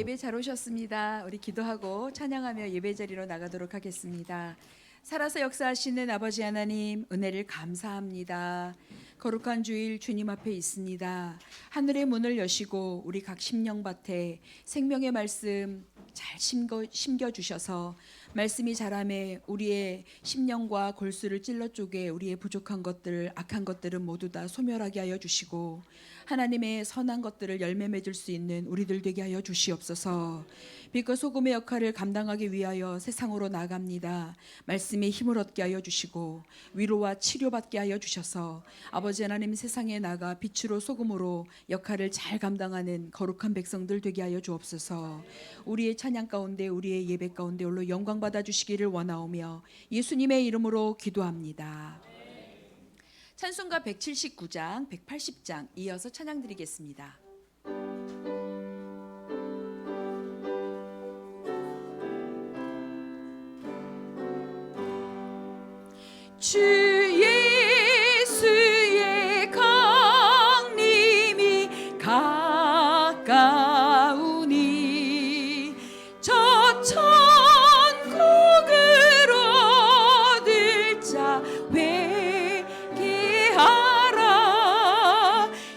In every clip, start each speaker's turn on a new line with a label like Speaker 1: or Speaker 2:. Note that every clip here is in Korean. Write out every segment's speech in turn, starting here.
Speaker 1: 예배 잘 오셨습니다. 우리 기도하고 찬양하며 예배 자리로 나가도록 하겠습니다. 살아서 역사하시는 아버지 하나님, 은혜를 감사합니다. 거룩한 주일 주님 앞에 있습니다. 하늘의 문을 여시고 우리 각 심령밭에 생명의 말씀 잘 심겨주셔서 말씀이 자라매 우리의 심령과 골수를 찔러 쪼개 우리의 부족한 것들, 악한 것들은 모두 다 소멸하게 하여 주시고 하나님의 선한 것들을 열매 맺을 수 있는 우리들 되게 하여 주시옵소서. 빛과 소금의 역할을 감당하기 위하여 세상으로 나갑니다. 말씀에 힘을 얻게 하여 주시고 위로와 치료받게 하여 주셔서 아버지 하나님 세상에 나가 빛으로 소금으로 역할을 잘 감당하는 거룩한 백성들 되게 하여 주옵소서. 우리의 찬양 가운데 우리의 예배 가운데 홀로 영광 받아 주시기를 원하오며 예수님의 이름으로 기도합니다. 찬송가 179장, 180장 이어서 찬양 드리겠습니다. 주 예수의 강림이 가까우니 저 천국으로 들자 회개하라.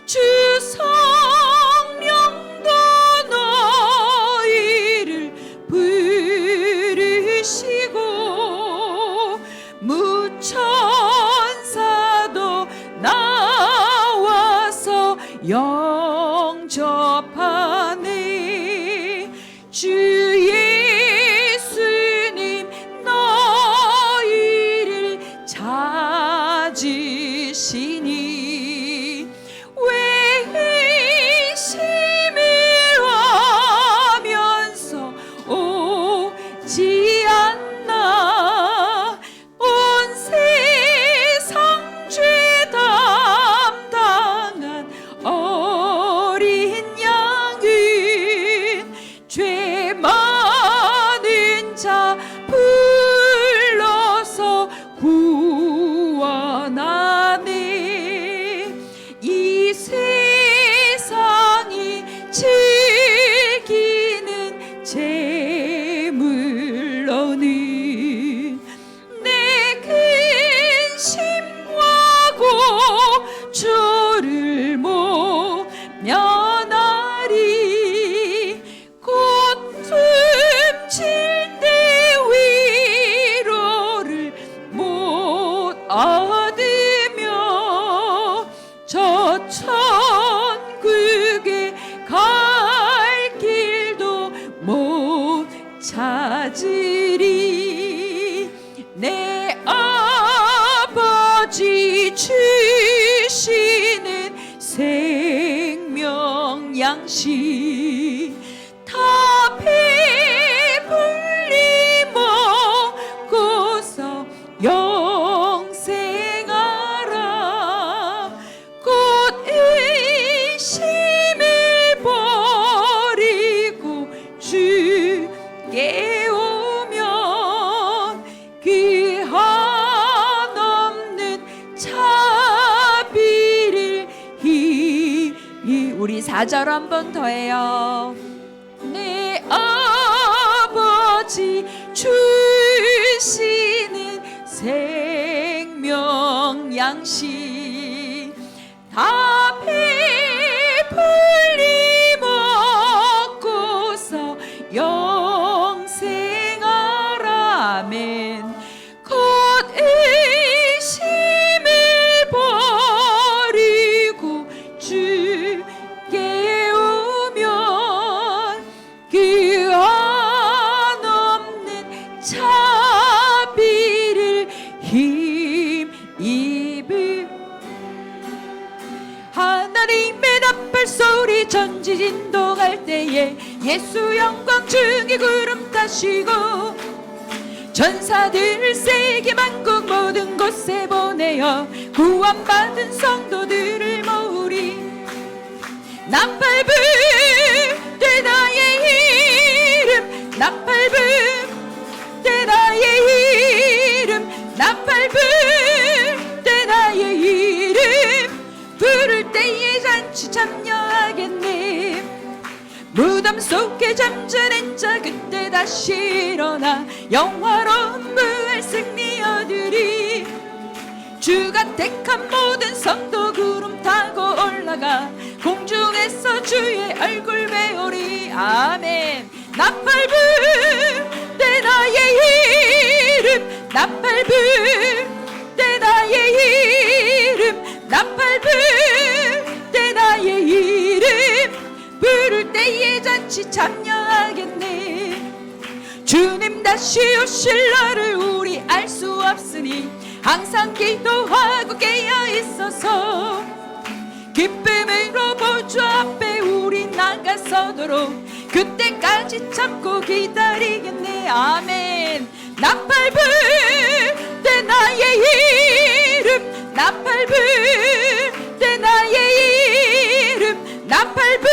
Speaker 1: 주 성령도 너희를 부르시고 천사도 나와서 영접하네. 주 예수님 너희를 찾으시니 왜 의심을 하면서 오지 않나. 온 세상 죄 담당한 어린 양은 죄 많은 자 불러서 구원하네. 이 세상이 즐기는 재물로는 내 근심과 고초를 못 면하리. 곧 숨질 때 위로를 못 얻으며 저 천국에 갈 길도 못 찾으리. 내 아버지 주시는 생명 양식 다 배불리 먹고서 영생하라. 곧 의심을 버리고 주께 오면 그 한없는 자비를 우리 4절 한 번 더 해요. 내 아버지 주시는 생명 양식 다 배불리 먹고서 영생하라. 아멘. 곧 의심을 버리고 주께 오면 그 한없는 자비를 힘입을 하나님의 나팔 소리 전지진동할 때에 예수 영광 중에 구름 타시고 전사들 세계 만국 모든 곳에 보내어 구원받은 성도들을 모으리. 나팔 불때 나의 이름 나팔 불때 나의 이름 나팔 불때 나의 이름 부를 때에 잔치 참여하겠네. 무덤 죽음 속에 잠자는 자 그때 다시 일어나 영화로운 부활 승리 얻으리. 주가 택한 모든 성도 구름 타고 올라가 공중에서 주의 얼굴 배우리. 아멘. 나팔불 때 나의 이름, 나팔불 때 나의 이름, 나팔불 때 나의 이름, 부를 때에 잔치 참여하겠네. 주님 다시 오실 날을 우리 알 수 없으니 항상 기도하고 깨어 있어서 기쁨으로 보좌 앞에 우리 나가서도록 그때까지 참고 기다리겠네. 아멘. 나팔불 때 나의 이름, 나팔불 때 나의 이름, 나팔불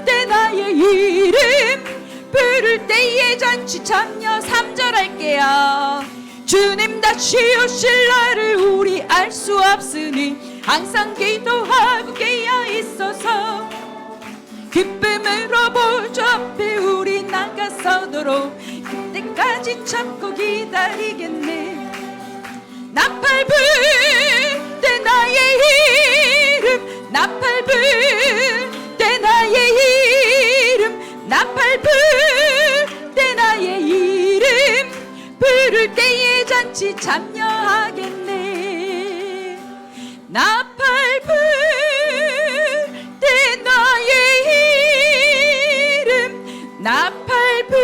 Speaker 1: 때 나의 이름, 부를 때에 잔치 참여. 3절 할게요. 주님 다시 오실 날을 우리 알 수 없으니 항상 기도하고 깨어 있어서 기쁨으로 보좌 앞에 우리 나가서도록 그때까지 참고 기다리겠네. 나팔불 때 나의 이름, 나팔불 때 나의 이름, 나팔불 때 나의 이름, 부를 때에 잔치 참여하겠네. 나팔불 때 나의 이름, 나팔불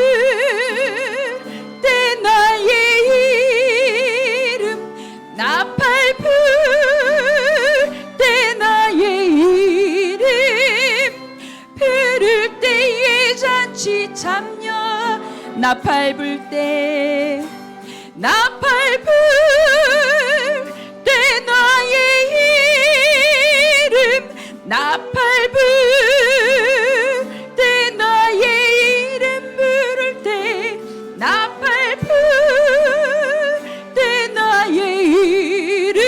Speaker 1: 때 나의 이름, 나팔불 때 나의 이름, 부를 때에 잔치 참여. 나팔불 때, 나팔불 때 나의 이름, 나팔불 때 나의 이름, 부를 때, 나팔불 때 나의 이름,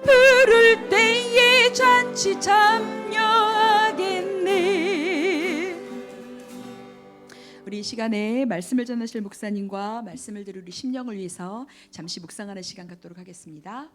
Speaker 1: 부를 때에 잔치 참여하겠네. 우리 이 시간에 말씀을 전하실 목사님과 말씀을 들을 우리 심령을 위해서 잠시 묵상하는 시간 갖도록 하겠습니다.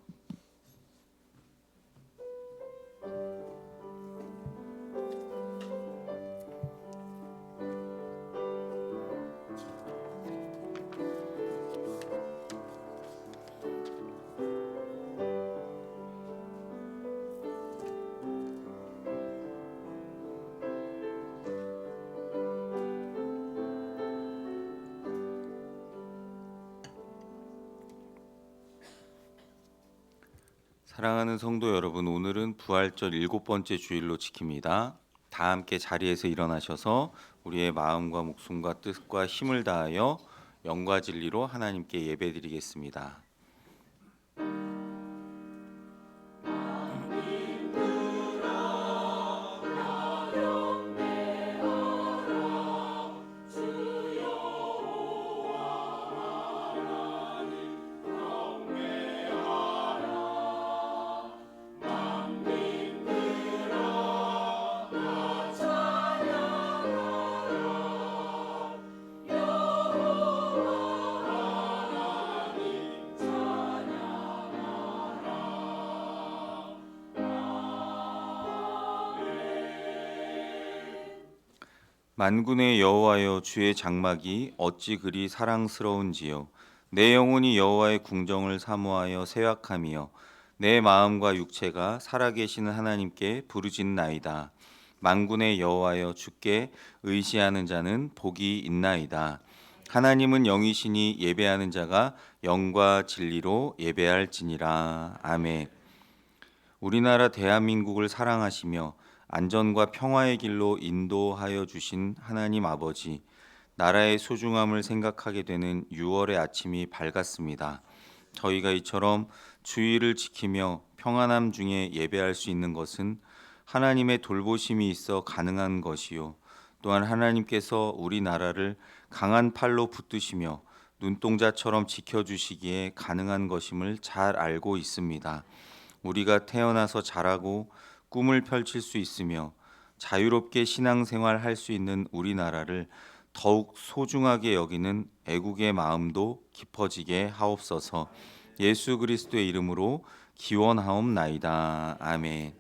Speaker 2: 사랑하는 성도 여러분, 오늘은 부활절 7번째 주일로 지킵니다. 다 함께 자리에서 일어나셔서 우리의 마음과 목숨과 뜻과 힘을 다하여 영과 진리로 하나님께 예배드리겠습니다. 만군의 여호와여, 주의 장막이 어찌 그리 사랑스러운지요. 내 영혼이 여호와의 궁정을 사모하여 새약함이여 내 마음과 육체가 살아계시는 하나님께 부르짖나이다. 만군의 여호와여, 주께 의지하는 자는 복이 있나이다. 하나님은 영이시니 예배하는 자가 영과 진리로 예배할지니라. 아멘. 우리나라 대한민국을 사랑하시며 안전과 평화의 길로 인도하여 주신 하나님 아버지, 나라의 소중함을 생각하게 되는 6월의 아침이 밝았습니다. 저희가 이처럼 주의를 지키며 평안함 중에 예배할 수 있는 것은 하나님의 돌보심이 있어 가능한 것이요, 또한 하나님께서 우리나라를 강한 팔로 붙드시며 눈동자처럼 지켜주시기에 가능한 것임을 잘 알고 있습니다. 우리가 태어나서 자라고 꿈을 펼칠 수 있으며 자유롭게 신앙생활 할 수 있는 우리나라를 더욱 소중하게 여기는 애국의 마음도 깊어지게 하옵소서. 예수 그리스도의 이름으로 기원하옵나이다. 아멘.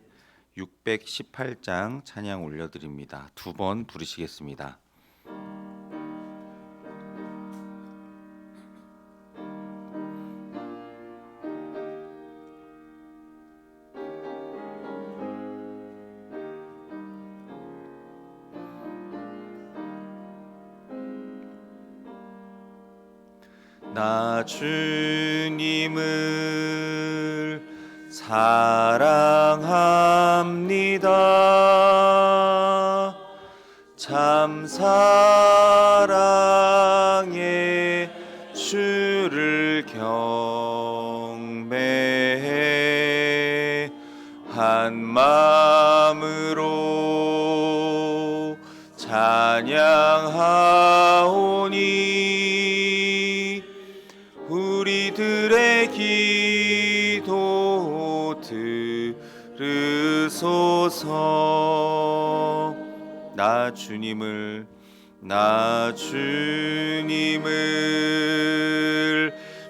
Speaker 2: 618장 찬양 올려드립니다. 두 번 부르시겠습니다. 나 주님을 사랑합니다. 참 사랑해 주를 경배해 한 마음으로 찬양하오니 우리들의 기도 들으소서. 나 주님을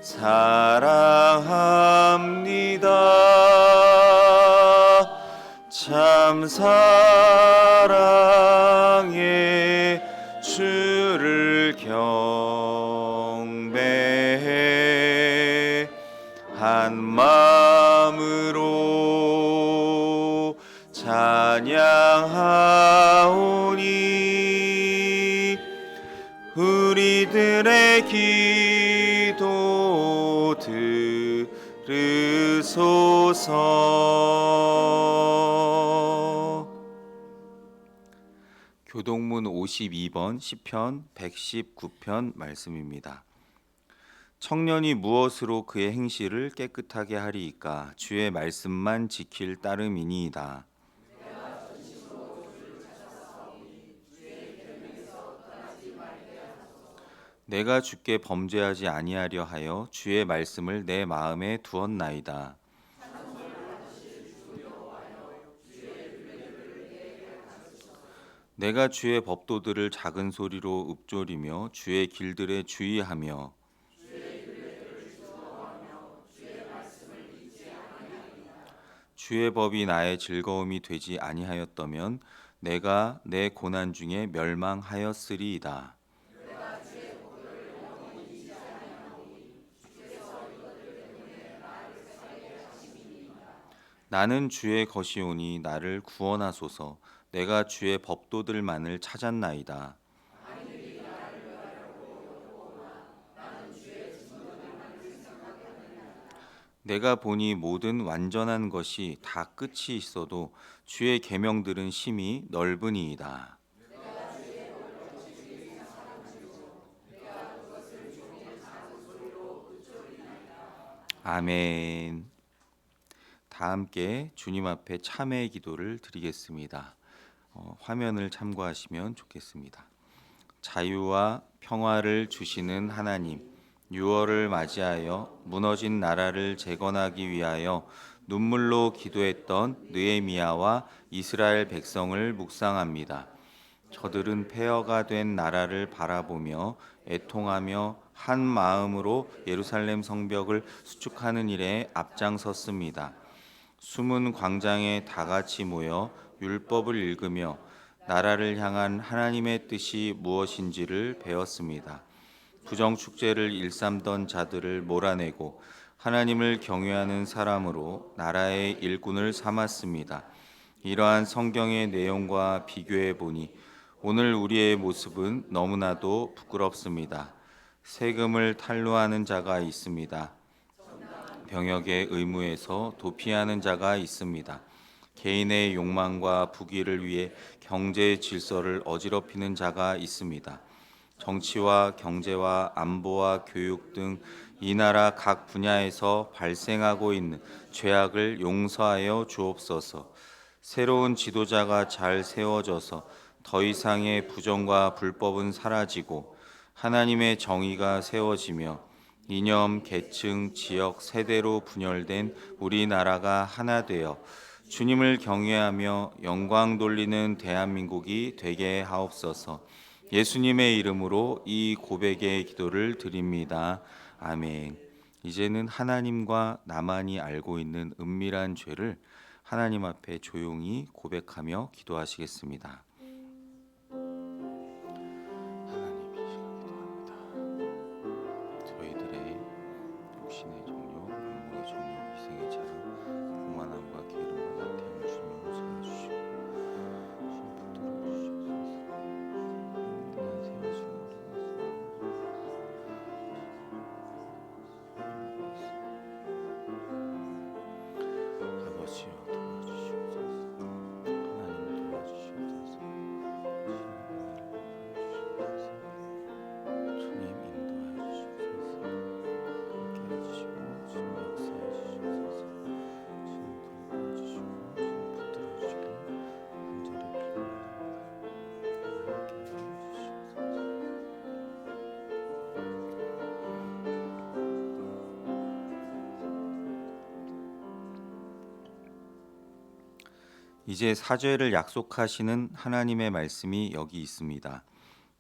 Speaker 2: 사랑합니다. 참 사랑해 주를 경배해 한 마음으로 찬양하오니 우리들의 기도 들으소서. 교동문 52번 시편 119편 말씀입니다. 청년이 무엇으로 그의 행실을 깨끗하게 하리이까? 주의 말씀만 지킬 따름이니이다. 내가 주께 범죄하지 아니하려 하여 주의 말씀을 내 마음에 두었나이다. 내가 주의 법도들을 작은 소리로 읊조리며 주의 길들에 주의하며 주의 법이 나의 즐거움이 되지 아니하였다면 내가 내 고난 중에 멸망하였으리이다. 나는 주의 것이오니 나를 구원하소서. 내가 주의 법도들만을 찾았나이다. 내가 보니 모든 완전한 것이 다 끝이 있어도 주의 계명들은 심히 넓으니이다. 아멘. 다 함께 주님 앞에 참회의 기도를 드리겠습니다. 화면을 참고하시면 좋겠습니다. 자유와 평화를 주시는 하나님, 6월을 맞이하여 무너진 나라를 재건하기 위하여 눈물로 기도했던 느헤미야와 이스라엘 백성을 묵상합니다. 저들은 폐허가 된 나라를 바라보며 애통하며 한 마음으로 예루살렘 성벽을 수축하는 일에 앞장섰습니다. 숨은 광장에 다 같이 모여 율법을 읽으며 나라를 향한 하나님의 뜻이 무엇인지를 배웠습니다. 부정축제를 일삼던 자들을 몰아내고 하나님을 경외하는 사람으로 나라의 일꾼을 삼았습니다. 이러한 성경의 내용과 비교해 보니 오늘 우리의 모습은 너무나도 부끄럽습니다. 세금을 탈루하는 자가 있습니다. 병역의 의무에서 도피하는 자가 있습니다. 개인의 욕망과 부귀를 위해 경제 질서를 어지럽히는 자가 있습니다. 정치와 경제와 안보와 교육 등 이 나라 각 분야에서 발생하고 있는 죄악을 용서하여 주옵소서. 새로운 지도자가 잘 세워져서 더 이상의 부정과 불법은 사라지고 하나님의 정의가 세워지며 이념, 계층, 지역, 세대로 분열된 우리나라가 하나 되어 주님을 경외하며 영광 돌리는 대한민국이 되게 하옵소서. 예수님의 이름으로 이 고백의 기도를 드립니다. 아멘. 이제는 하나님과 나만이 알고 있는 은밀한 죄를 하나님 앞에 조용히 고백하며 기도하시겠습니다. 하나님, 이 시간 기도합니다. 저희들의 육신의 정욕, 영광의 정욕, 이생의 자랑, 교만함과 게으름과 나태함을 주님 용서해 주시고 주님 붙들어 주시옵소서. 든든한 세워주시는 아버지여 도와주시옵소서. 하나님 도와주시옵소서. 주님 인도하여 주시옵소서. 함께 해주시고 주님 역사해 주시옵소서. 주님 돌봐주시고 주님 붙들어 주시고 간절히 빌어옵나이다. 함께 해주시옵소서. 이제 사죄를 약속하시는 하나님의 말씀이 여기 있습니다.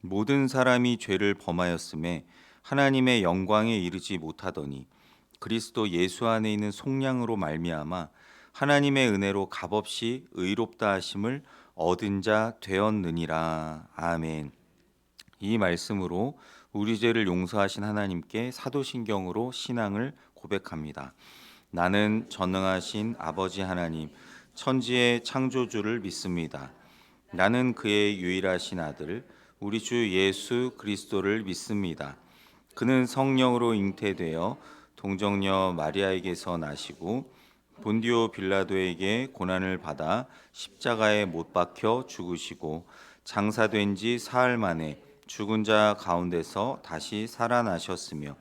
Speaker 2: 모든 사람이 죄를 범하였음에 하나님의 영광에 이르지 못하더니 그리스도 예수 안에 있는 속량으로 말미암아 하나님의 은혜로 값없이 의롭다 하심을 얻은 자 되었느니라. 아멘. 이 말씀으로 우리 죄를 용서하신 하나님께 사도신경으로 신앙을 고백합니다. 나는 전능하신 아버지 하나님, 천지의 창조주를 믿습니다. 나는 그의 유일하신 아들 우리 주 예수 그리스도를 믿습니다. 그는 성령으로 잉태되어 동정녀 마리아에게서 나시고 본디오 빌라도에게 고난을 받아 십자가에 못 박혀 죽으시고 장사된 지 사흘 만에 죽은 자 가운데서 다시 살아나셨으며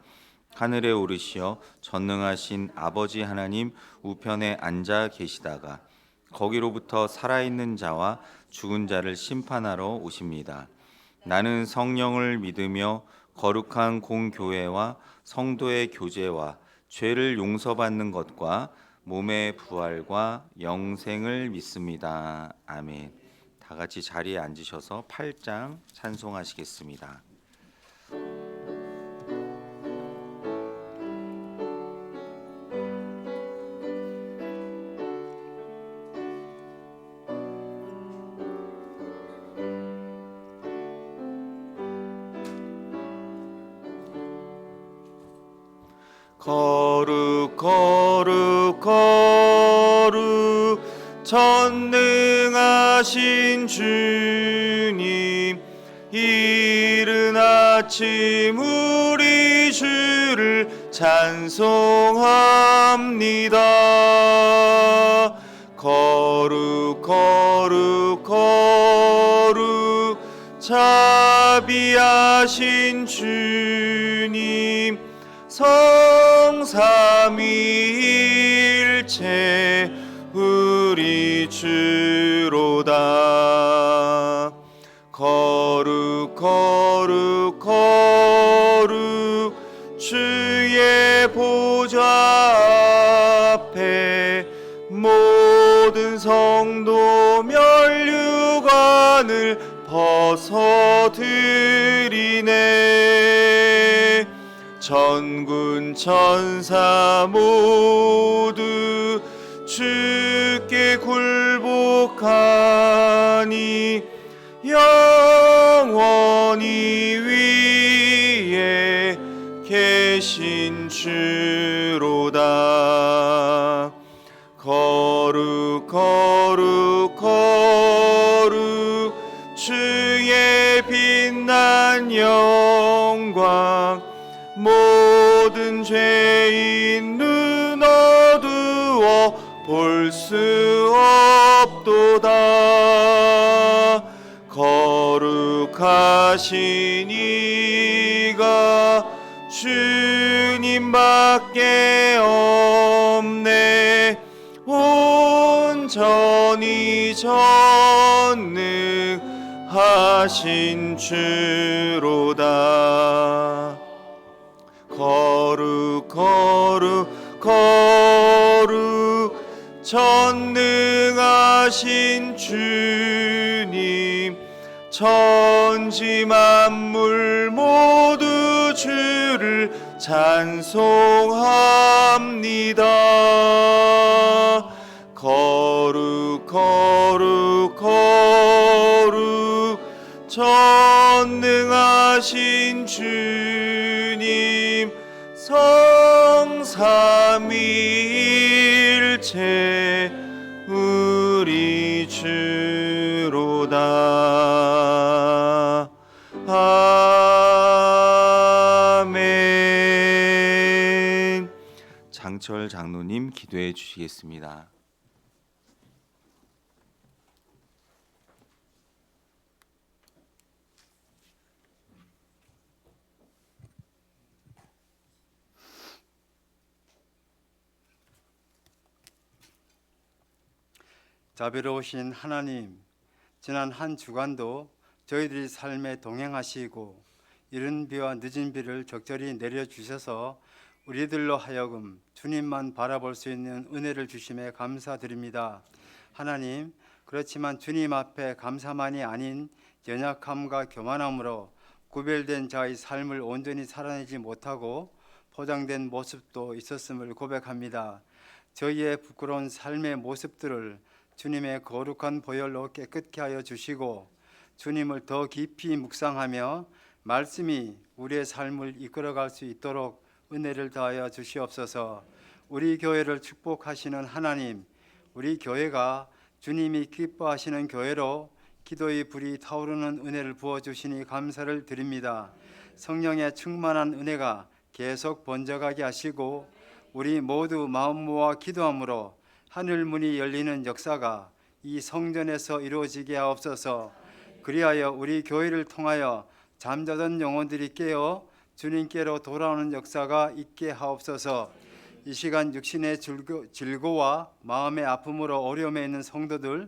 Speaker 2: 하늘에 오르시어 전능하신 아버지 하나님 우편에 앉아 계시다가 거기로부터 살아있는 자와 죽은 자를 심판하러 오십니다. 나는 성령을 믿으며 거룩한 공교회와 성도의 교제와 죄를 용서받는 것과 몸의 부활과 영생을 믿습니다. 아멘. 다 같이 자리에 앉으셔서 8장 찬송하시겠습니다. 거룩 거룩 거룩 전능하신 주님, 이른 아침 우리 주를 찬송합니다. 거룩 거룩 거룩 자비하신 주님, 성삼위일체 우리 주로다. 거룩 거룩 거룩 주의 보좌 앞에 모든 성도 면류관을 벗어드리네. 천군 천사 모두 주께 굴복하니 영원히 위에 계신 주로다. 거룩 거룩 거룩 주의 빛난 영광, 모든 죄인 눈 어두워 볼 수 없도다. 거룩하신 이가 주님밖에 없네. 온전히 전능하신 주로다. 거룩 거룩 거룩 전능 전능하신 주님, 천지 만물 모두 주를 찬송합니다. 거룩 거룩 거룩 전능하신 주님, 성삼위일체 우리 주로다. 아멘. 장철 장로님 기도해 주시겠습니다.
Speaker 3: 자비로우신 하나님, 지난 한 주간도 저희들이 삶에 동행하시고 이른 비와 늦은 비를 적절히 내려주셔서 우리들로 하여금 주님만 바라볼 수 있는 은혜를 주심에 감사드립니다. 하나님, 그렇지만 주님 앞에 감사만이 아닌 연약함과 교만함으로 구별된 자의 삶을 온전히 살아내지 못하고 포장된 모습도 있었음을 고백합니다. 저희의 부끄러운 삶의 모습들을 주님의 거룩한 보혈로 깨끗게 하여 주시고 주님을 더 깊이 묵상하며 말씀이 우리의 삶을 이끌어갈 수 있도록 은혜를 더하여 주시옵소서. 우리 교회를 축복하시는 하나님, 우리 교회가 주님이 기뻐하시는 교회로 기도의 불이 타오르는 은혜를 부어주시니 감사를 드립니다. 성령의 충만한 은혜가 계속 번져가게 하시고 우리 모두 마음 모아 기도함으로 하늘 문이 열리는 역사가 이 성전에서 이루어지게 하옵소서. 그리하여 우리 교회를 통하여 잠자던 영혼들이 깨어 주님께로 돌아오는 역사가 있게 하옵소서. 이 시간 육신의 질고와 마음의 아픔으로 어려움에 있는 성도들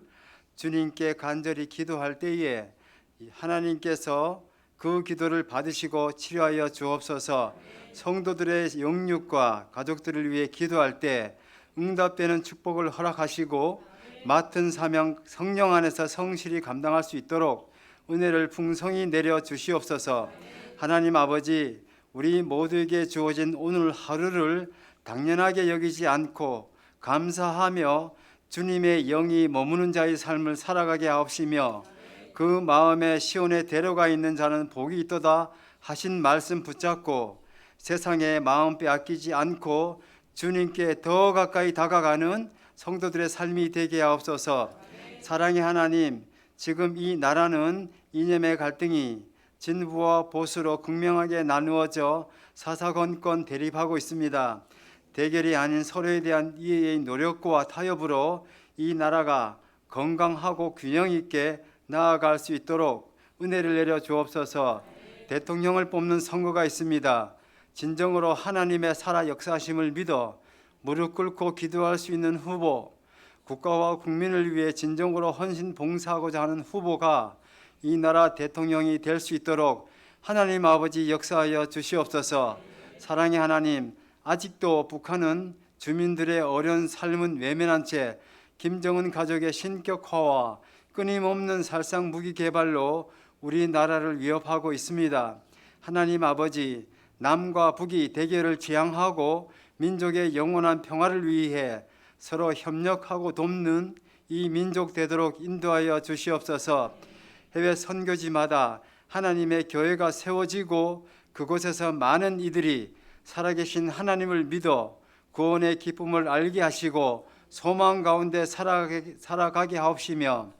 Speaker 3: 주님께 간절히 기도할 때에 하나님께서 그 기도를 받으시고 치료하여 주옵소서. 성도들의 영육과 가족들을 위해 기도할 때 응답되는 축복을 허락하시고 맡은 사명 성령 안에서 성실히 감당할 수 있도록 은혜를 풍성히 내려 주시옵소서. 하나님 아버지, 우리 모두에게 주어진 오늘 하루를 당연하게 여기지 않고 감사하며 주님의 영이 머무는 자의 삶을 살아가게 하옵시며 그 마음에 시온에 데려가 있는 자는 복이 있도다 하신 말씀 붙잡고 세상에 마음 빼앗기지 않고 주님께 더 가까이 다가가는 성도들의 삶이 되게 하옵소서. 사랑의 하나님, 지금 이 나라는 이념의 갈등이 진보와 보수로 극명하게 나누어져 사사건건 대립하고 있습니다. 대결이 아닌 서로에 대한 이해의 노력과 타협으로 이 나라가 건강하고 균형 있게 나아갈 수 있도록 은혜를 내려 주옵소서. 대통령을 뽑는 선거가 있습니다. 진정으로 하나님의 살아 역사하심을 믿어 무릎 꿇고 기도할 수 있는 후보, 국가와 국민을 위해 진정으로 헌신 봉사하고자 하는 후보가 이 나라 대통령이 될 수 있도록 하나님 아버지 역사하여 주시옵소서. 사랑의 하나님, 아직도 북한은 주민들의 어려운 삶은 외면한 채 김정은 가족의 신격화와 끊임없는 살상 무기 개발로 우리나라를 위협하고 있습니다. 하나님 아버지, 남과 북이 대결을 지향하고 민족의 영원한 평화를 위해 서로 협력하고 돕는 이 민족 되도록 인도하여 주시옵소서. 해외 선교지마다 하나님의 교회가 세워지고 그곳에서 많은 이들이 살아계신 하나님을 믿어 구원의 기쁨을 알게 하시고 소망 가운데 살아가게 하옵시며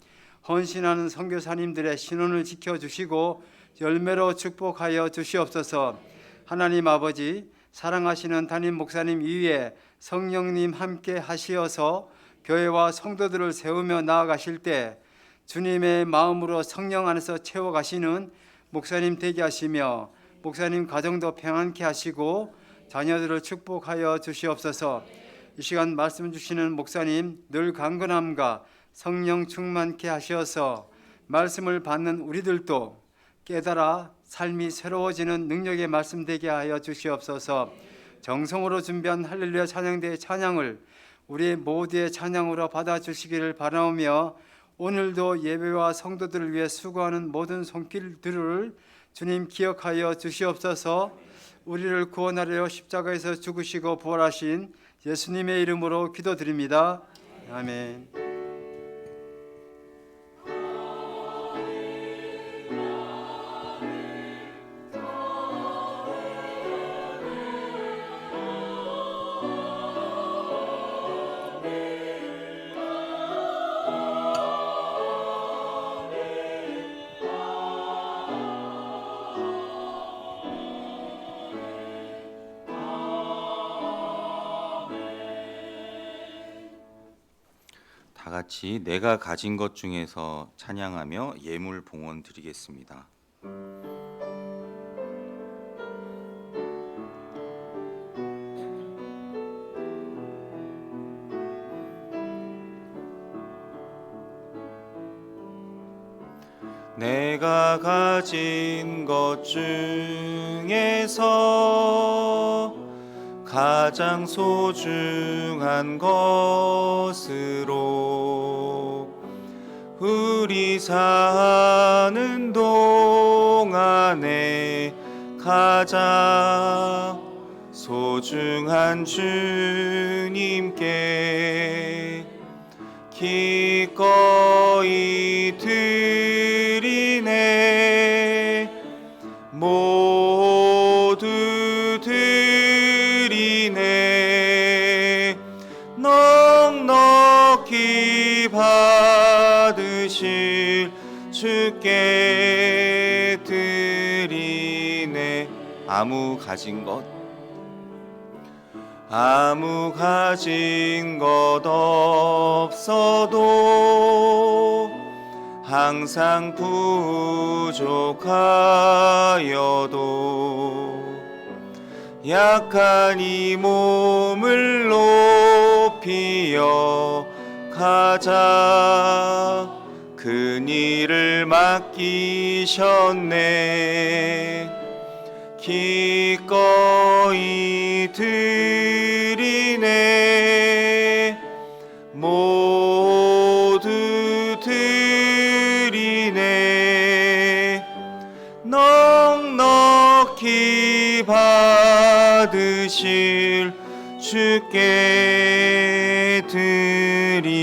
Speaker 3: 헌신하는 선교사님들의 신원을 지켜주시고 열매로 축복하여 주시옵소서. 하나님 아버지, 사랑하시는 담임 목사님 위에 성령님 함께 하시어서 교회와 성도들을 세우며 나아가실 때 주님의 마음으로 성령 안에서 채워가시는 목사님 되게 하시며 목사님 가정도 평안케 하시고 자녀들을 축복하여 주시옵소서. 이 시간 말씀 주시는 목사님 늘 강건함과 성령 충만케 하셔서 말씀을 받는 우리들도 깨달아 삶이 새로워지는 능력의 말씀 되게 하여 주시옵소서. 정성으로 준비한 할렐루야 찬양대의 찬양을 우리 모두의 찬양으로 받아주시기를 바라오며 오늘도 예배와 성도들을 위해 수고하는 모든 손길들을 주님 기억하여 주시옵소서. 우리를 구원하려 십자가에서 죽으시고 부활하신 예수님의 이름으로 기도드립니다. 아멘.
Speaker 2: 다 같이 내가 가진 것 중에서 찬양하며 예물 봉헌 드리겠습니다. 내가 가진 것 중에서 가장 소중한 것으로 우리 사는 동안에 가장 소중한 주님께 기꺼이 드리네. 모두 드리네. 넉넉히 받으실 주께 드리네. 아무 가진 것 없어도 항상 부족하여도 약한 이 몸을 높이어 가자. 큰 일을 맡기셨네. 기꺼이 드리네. 모두 드리네. 넉넉히 받으실 주께 드리네.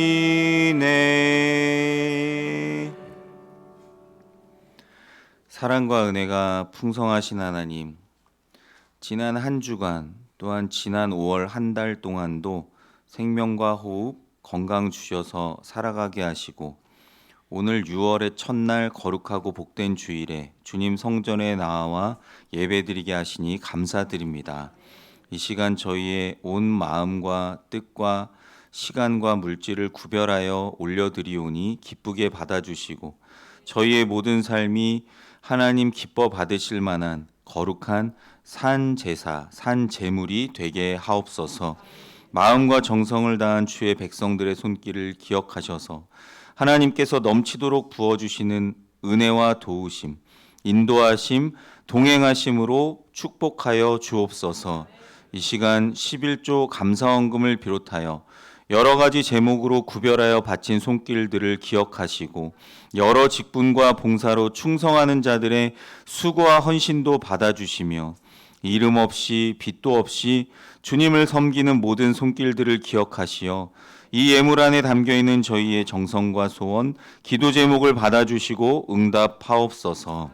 Speaker 2: 사랑과 은혜가 풍성하신 하나님, 지난 한 주간 또한 지난 5월 한 달 동안도 생명과 호흡, 건강 주셔서 살아가게 하시고 오늘 6월의 첫날 거룩하고 복된 주일에 주님 성전에 나와 예배드리게 하시니 감사드립니다. 이 시간 저희의 온 마음과 뜻과 시간과 물질을 구별하여 올려드리오니 기쁘게 받아주시고 저희의 모든 삶이 하나님 기뻐 받으실 만한 거룩한 산 제사, 산 제물이 되게 하옵소서. 마음과 정성을 다한 주의 백성들의 손길을 기억하셔서 하나님께서 넘치도록 부어주시는 은혜와 도우심, 인도하심, 동행하심으로 축복하여 주옵소서. 이 시간 11조 감사헌금을 비롯하여 여러 가지 제목으로 구별하여 바친 손길들을 기억하시고 여러 직분과 봉사로 충성하는 자들의 수고와 헌신도 받아주시며 이름 없이 빚도 없이 주님을 섬기는 모든 손길들을 기억하시어 이 예물 안에 담겨있는 저희의 정성과 소원, 기도 제목을 받아주시고 응답하옵소서.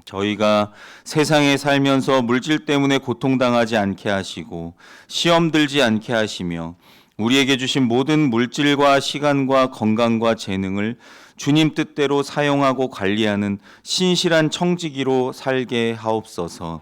Speaker 2: 저희가 세상에 살면서 물질 때문에 고통당하지 않게 하시고 시험 들지 않게 하시며 우리에게 주신 모든 물질과 시간과 건강과 재능을 주님 뜻대로 사용하고 관리하는 신실한 청지기로 살게 하옵소서.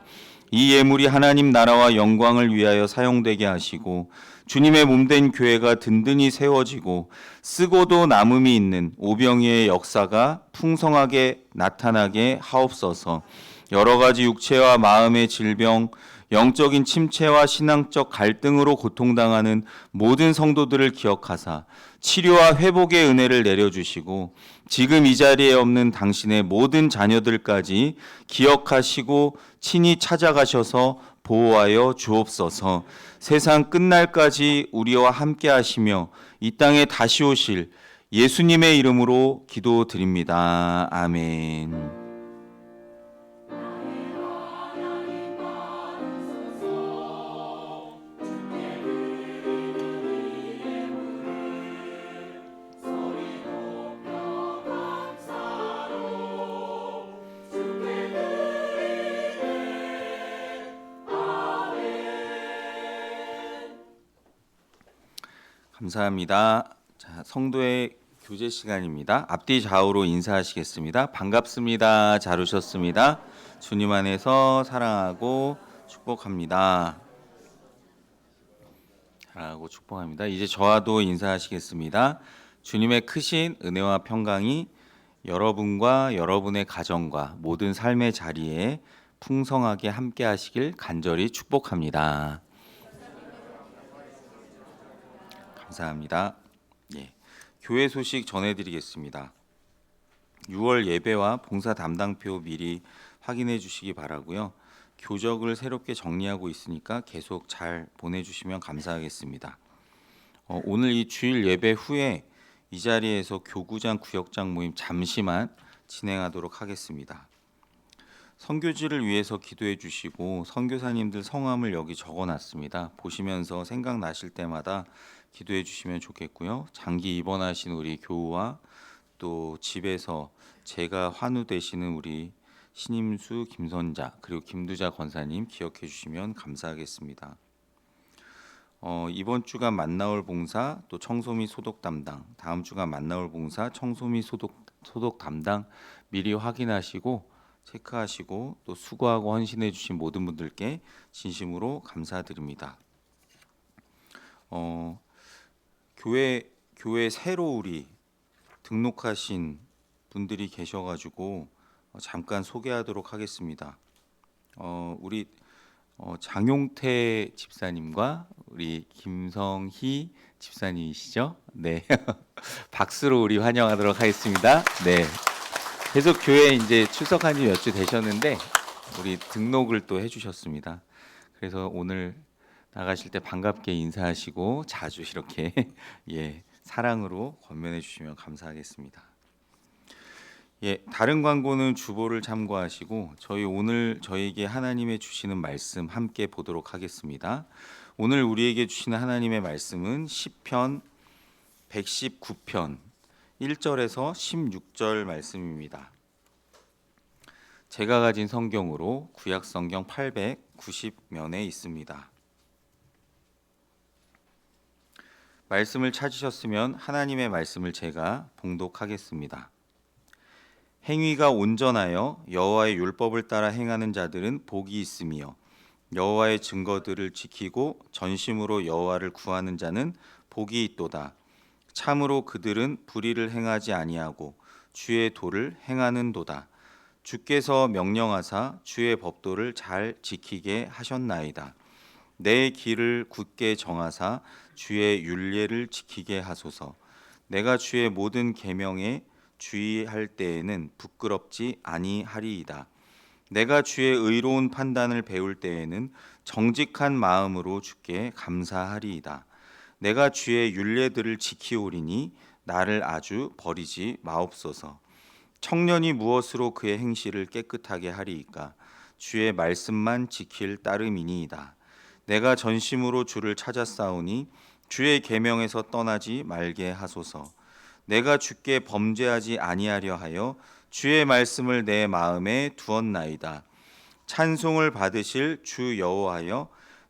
Speaker 2: 이 예물이 하나님 나라와 영광을 위하여 사용되게 하시고 주님의 몸된 교회가 든든히 세워지고 쓰고도 남음이 있는 오병이의 역사가 풍성하게 나타나게 하옵소서. 여러 가지 육체와 마음의 질병, 영적인 침체와 신앙적 갈등으로 고통당하는 모든 성도들을 기억하사 치료와 회복의 은혜를 내려주시고 지금 이 자리에 없는 당신의 모든 자녀들까지 기억하시고 친히 찾아가셔서 보호하여 주옵소서. 세상 끝날까지 우리와 함께 하시며 이 땅에 다시 오실 예수님의 이름으로 기도드립니다. 아멘. 감사합니다. 자, 성도의 교제 시간입니다. 앞뒤 좌우로 인사하시겠습니다. 반갑습니다. 잘 오셨습니다. 주님 안에서 사랑하고 축복합니다. 사랑하고 축복합니다. 이제 저와도 인사하시겠습니다. 주님의 크신 은혜와 평강이 여러분과 여러분의 가정과 모든 삶의 자리에 풍성하게 함께 하시길 간절히 축복합니다. 감사합니다. 예, 교회 소식 전해드리겠습니다. 6월 예배와 봉사 담당표 미리 확인해 주시기 바라고요. 교적을 새롭게 정리하고 있으니까 계속 잘 보내주시면 감사하겠습니다. 오늘 이 주일 예배 후에 이 자리에서 교구장 구역장 모임 잠시만 진행하도록 하겠습니다. 선교지를 위해서 기도해 주시고 선교사님들 성함을 여기 적어놨습니다. 보시면서 생각나실 때마다 기도해 주시면 좋겠고요. 장기 입원하신 우리 교우와 또 집에서 제가 환우 되시는 우리 신임수 김선자 그리고 김두자 권사님 기억해 주시면 감사하겠습니다. 이번 주간 만나올 봉사 또 청소미 소독 담당, 다음 주간 만나올 봉사 청소미 소독 담당 미리 확인하시고 체크하시고 또 수고하고 헌신해 주신 모든 분들께 진심으로 감사드립니다. 교회 새로 우리 등록하신 분들이 계셔가지고 잠깐 소개하도록 하겠습니다. 우리 장용태 집사님과 우리 김성희 집사님이시죠? 네, 박수로 우리 환영하도록 하겠습니다. 네, 계속 교회 이제 출석한 지 몇 주 되셨는데 우리 등록을 또 해주셨습니다. 그래서 오늘 나가실 때 반갑게 인사하시고 자주 이렇게 예, 사랑으로 권면해 주시면 감사하겠습니다. 예, 다른 광고는 주보를 참고하시고 저희 오늘 저에게 하나님의 주시는 말씀 함께 보도록 하겠습니다. 오늘 우리에게 주시는 하나님의 말씀은 시편 119편 1절에서 16절 말씀입니다. 제가 가진 성경으로 구약 성경 890면에 있습니다. 말씀을 찾으셨으면 하나님의 말씀을 제가 봉독하겠습니다. 행위가 온전하여 여호와의 율법을 따라 행하는 자들은 복이 있으며 여호와의 증거들을 지키고 전심으로 여호와를 구하는 자는 복이 있도다. 참으로 그들은 불의를 행하지 아니하고 주의 도를 행하는도다. 주께서 명령하사 주의 법도를 잘 지키게 하셨나이다. 내 길을 굳게 정하사 주의 율례를 지키게 하소서. 내가 주의 모든 계명에 주의할 때에는 부끄럽지 아니하리이다. 내가 주의 의로운 판단을 배울 때에는 정직한 마음으로 주께 감사하리이다. 내가 주의 율례들을 지키오리니 나를 아주 버리지 마옵소서. 청년이 무엇으로 그의 행실을 깨끗하게 하리이까? 주의 말씀만 지킬 따름이니이다. 내가 전심으로 주를 찾았사오니 주의 계명에서 떠나지 말게 하소서. 내가 주께 범죄하지 아니하려 하여 주의 말씀을 내 마음에 두었나이다. 찬송을 받으실 주 여호와여,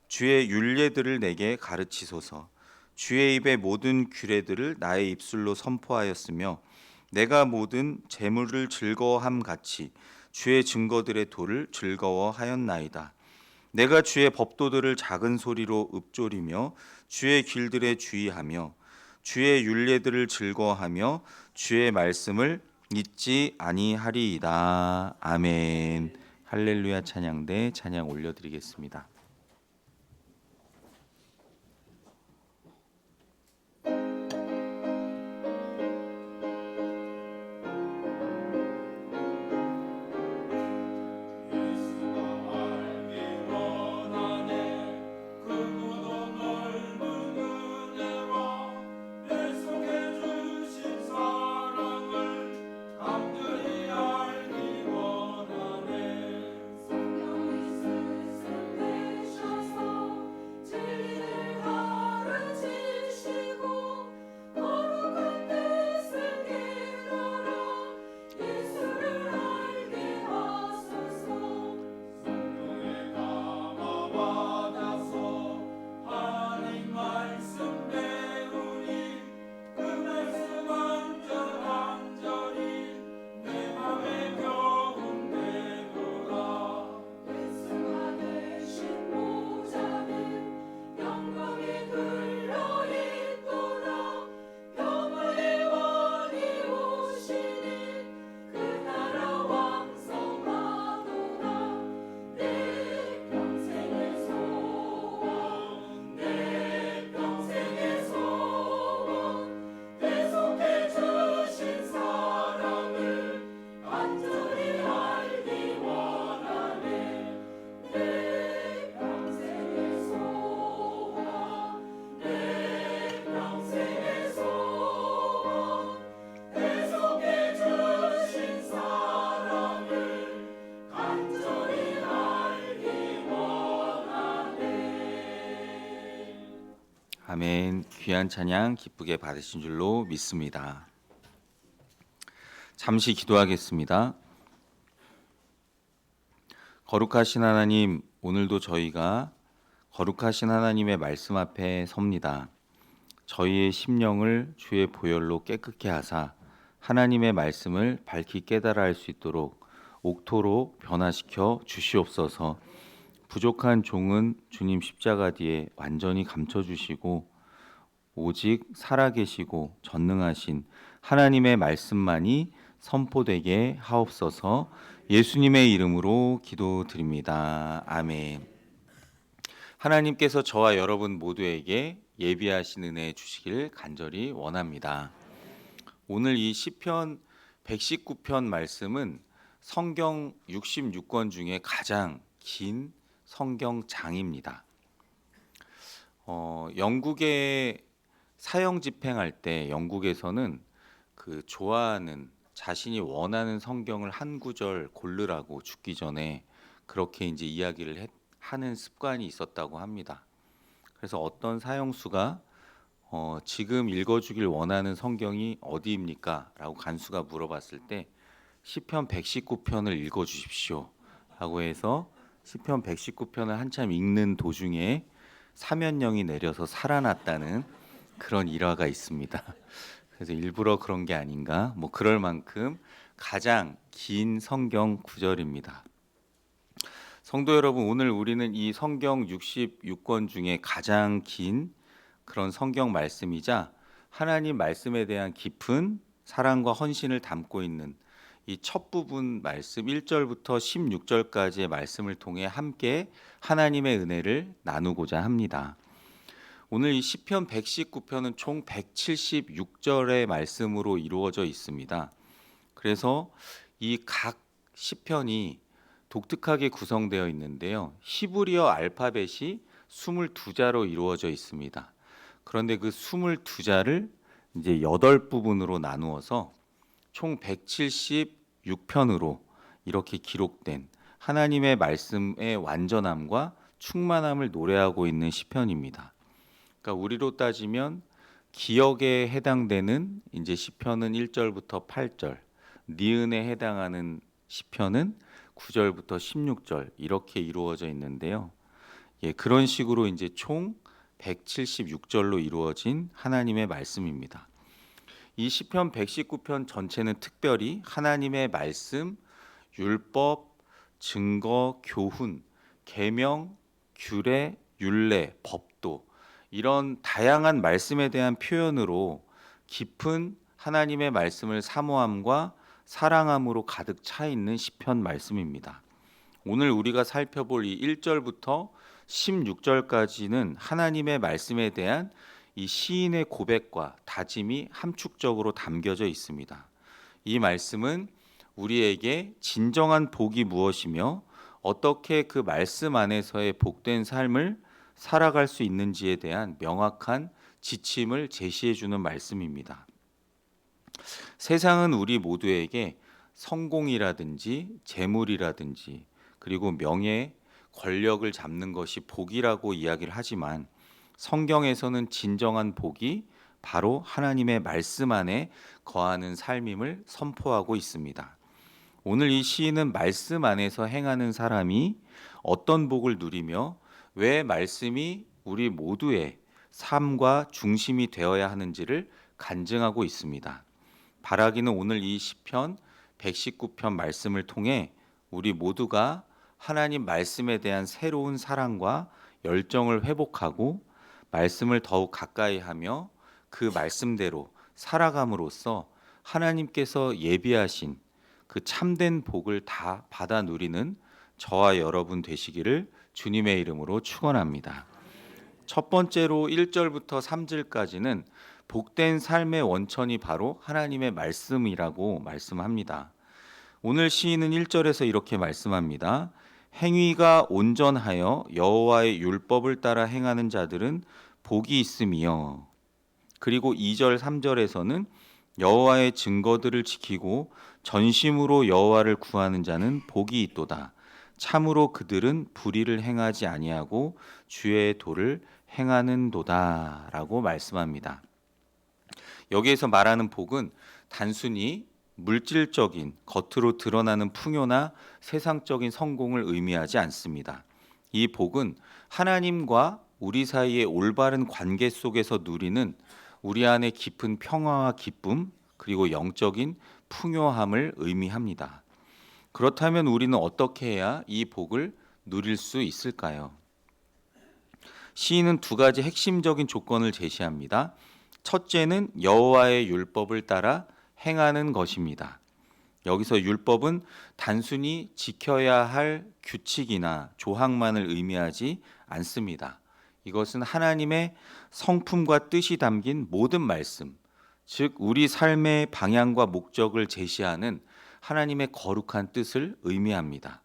Speaker 2: 주의 율례들을 내게 가르치소서. 주의 입의 모든 규례들을 나의 입술로 선포하였으며 내가 모든 재물을 즐거워함 같이 주의 증거들의 도를 즐거워하였나이다. 내가 주의 법도들을 작은 소리로 읊조리며 주의 길들에 주의하며 주의 율례들을 즐거워하며 주의 말씀을 잊지 아니하리이다. 아멘. 할렐루야 찬양대 찬양 올려드리겠습니다. 아멘. 귀한 찬양 기쁘게 받으신 줄로 믿습니다. 잠시 기도하겠습니다. 거룩하신 하나님, 오늘도 저희가 거룩하신 하나님의 말씀 앞에 섭니다. 저희의 심령을 주의 보혈로 깨끗게 하사 하나님의 말씀을 밝히 깨달아 할 수 있도록 옥토로 변화시켜 주시옵소서. 부족한 종은 주님 십자가 뒤에 완전히 감춰주시고 오직 살아계시고 전능하신 하나님의 말씀만이 선포되게 하옵소서. 예수님의 이름으로 기도드립니다. 아멘. 하나님께서 저와 여러분 모두에게 예비하신 은혜 주시길 간절히 원합니다. 오늘 이 시편 119편 말씀은 성경 66권 중에 가장 긴 성경장입니다. 영국에 사형 집행할 때 영국에서는 그 좋아하는 자신이 원하는 성경을 한 구절 고르라고 죽기 전에 그렇게 이제 이야기를 하는 습관이 있었다고 합니다. 그래서 어떤 사형수가 지금 읽어주길 원하는 성경이 어디입니까? 라고 간수가 물어봤을 때 시편 119편을 읽어주십시오 라고 해서 시편 119편을 한참 읽는 도중에 사면령이 내려서 살아났다는 그런 일화가 있습니다. 그래서 일부러 그런 게 아닌가, 뭐 그럴 만큼 가장 긴 성경 구절입니다. 성도 여러분, 오늘 우리는 이 성경 66권 중에 가장 긴 그런 성경 말씀이자 하나님 말씀에 대한 깊은 사랑과 헌신을 담고 있는 이 첫 부분 말씀 1절부터 16절까지의 말씀을 통해 함께 하나님의 은혜를 나누고자 합니다. 오늘 이 시편 119편은 총 176절의 말씀으로 이루어져 있습니다. 그래서 이 각 시편이 독특하게 구성되어 있는데요. 히브리어 알파벳이 22자로 이루어져 있습니다. 그런데 그 22자를 이제 8부분으로 나누어서 총 176편으로 이렇게 기록된 하나님의 말씀의 완전함과 충만함을 노래하고 있는 시편입니다. 그러니까 우리로 따지면 기역에 해당되는 이제 시편은 1절부터 8절, 니은에 해당하는 시편은 9절부터 16절 이렇게 이루어져 있는데요. 그런 식으로 이제 총 176절로 이루어진 하나님의 말씀입니다. 이 시편 119편 전체는 특별히 하나님의 말씀, 율법, 증거, 교훈, 계명, 규례, 율례, 법도 이런 다양한 말씀에 대한 표현으로 깊은 하나님의 말씀을 사모함과 사랑함으로 가득 차 있는 시편 말씀입니다. 오늘 우리가 살펴볼 이 1절부터 16절까지는 하나님의 말씀에 대한 이 시인의 고백과 다짐이 함축적으로 담겨져 있습니다. 이 말씀은 우리에게 진정한 복이 무엇이며 어떻게 그 말씀 안에서의 복된 삶을 살아갈 수 있는지에 대한 명확한 지침을 제시해 주는 말씀입니다. 세상은 우리 모두에게 성공이라든지 재물이라든지 그리고 명예, 권력을 잡는 것이 복이라고 이야기를 하지만 성경에서는 진정한 복이 바로 하나님의 말씀 안에 거하는 삶임을 선포하고 있습니다. 오늘 이 시인은 말씀 안에서 행하는 사람이 어떤 복을 누리며 왜 말씀이 우리 모두의 삶과 중심이 되어야 하는지를 간증하고 있습니다. 바라기는 오늘 이 시편 119편 말씀을 통해 우리 모두가 하나님 말씀에 대한 새로운 사랑과 열정을 회복하고 말씀을 더욱 가까이 하며 그 말씀대로 살아감으로써 하나님께서 예비하신 그 참된 복을 다 받아 누리는 저와 여러분 되시기를 주님의 이름으로 축원합니다. 첫 번째로 1절부터 3절까지는 복된 삶의 원천이 바로 하나님의 말씀이라고 말씀합니다. 오늘 시인은 1절에서 이렇게 말씀합니다. 행위가 온전하여 여호와의 율법을 따라 행하는 자들은 복이 있으며, 그리고 2절 3절에서는 여호와의 증거들을 지키고 전심으로 여호와를 구하는 자는 복이 있도다. 참으로 그들은 불의를 행하지 아니하고 주의 도를 행하는도다라고 말씀합니다. 여기에서 말하는 복은 단순히 물질적인 겉으로 드러나는 풍요나 세상적인 성공을 의미하지 않습니다. 이 복은 하나님과 우리 사이의 올바른 관계 속에서 누리는 우리 안에 깊은 평화와 기쁨, 그리고 영적인 풍요함을 의미합니다. 그렇다면 우리는 어떻게 해야 이 복을 누릴 수 있을까요? 시인은 두 가지 핵심적인 조건을 제시합니다. 첫째는 여호와의 율법을 따라 행하는 것입니다. 여기서 율법은 단순히 지켜야 할 규칙이나 조항만을 의미하지 않습니다. 이것은 하나님의 성품과 뜻이 담긴 모든 말씀, 즉 우리 삶의 방향과 목적을 제시하는 하나님의 거룩한 뜻을 의미합니다.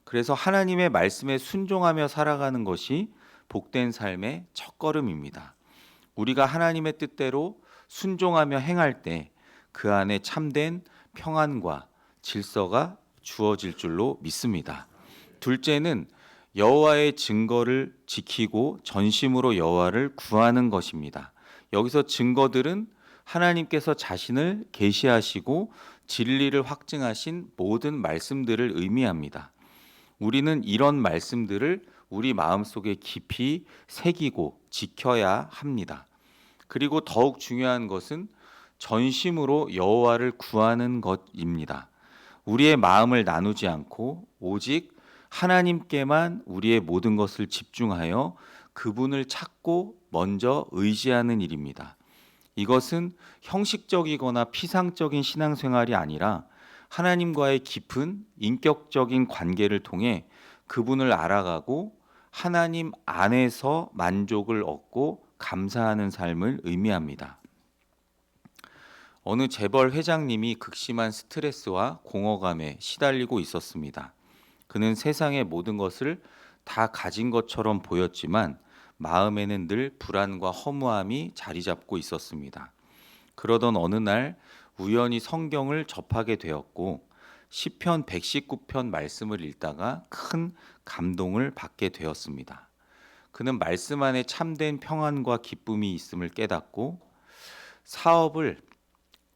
Speaker 2: 그래서 하나님의 말씀에 순종하며 살아가는 것이 복된 삶의 첫걸음입니다. 우리가 하나님의 뜻대로 순종하며 행할 때 그 안에 참된 평안과 질서가 주어질 줄로 믿습니다. 둘째는 여호와의 증거를 지키고 전심으로 여호와를 구하는 것입니다. 여기서 증거들은 하나님께서 자신을 계시하시고 진리를 확증하신 모든 말씀들을 의미합니다. 우리는 이런 말씀들을 우리 마음속에 깊이 새기고 지켜야 합니다. 그리고 더욱 중요한 것은 전심으로 여호와를 구하는 것입니다. 우리의 마음을 나누지 않고 오직 하나님께만 우리의 모든 것을 집중하여 그분을 찾고 먼저 의지하는 일입니다. 이것은 형식적이거나 피상적인 신앙생활이 아니라 하나님과의 깊은 인격적인 관계를 통해 그분을 알아가고 하나님 안에서 만족을 얻고 감사하는 삶을 의미합니다. 어느 재벌 회장님이 극심한 스트레스와 공허감에 시달리고 있었습니다. 그는 세상의 모든 것을 다 가진 것처럼 보였지만 마음에는 늘 불안과 허무함이 자리 잡고 있었습니다. 그러던 어느 날 우연히 성경을 접하게 되었고 시편 119편 말씀을 읽다가 큰 감동을 받게 되었습니다. 그는 말씀 안에 참된 평안과 기쁨이 있음을 깨닫고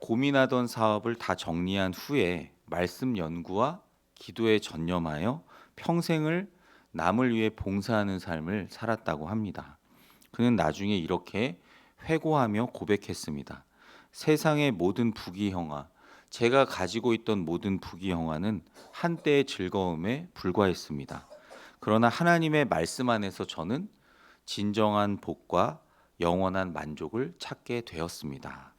Speaker 2: 고민하던 사업을 다 정리한 후에 말씀 연구와 기도에 전념하여 평생을 남을 위해 봉사하는 삶을 살았다고 합니다. 그는 나중에 이렇게 회고하며 고백했습니다. 세상의 모든 부귀영화, 제가 가지고 있던 모든 부귀영화는 한때의 즐거움에 불과했습니다. 그러나 하나님의 말씀 안에서 저는 진정한 복과 영원한 만족을 찾게 되었습니다.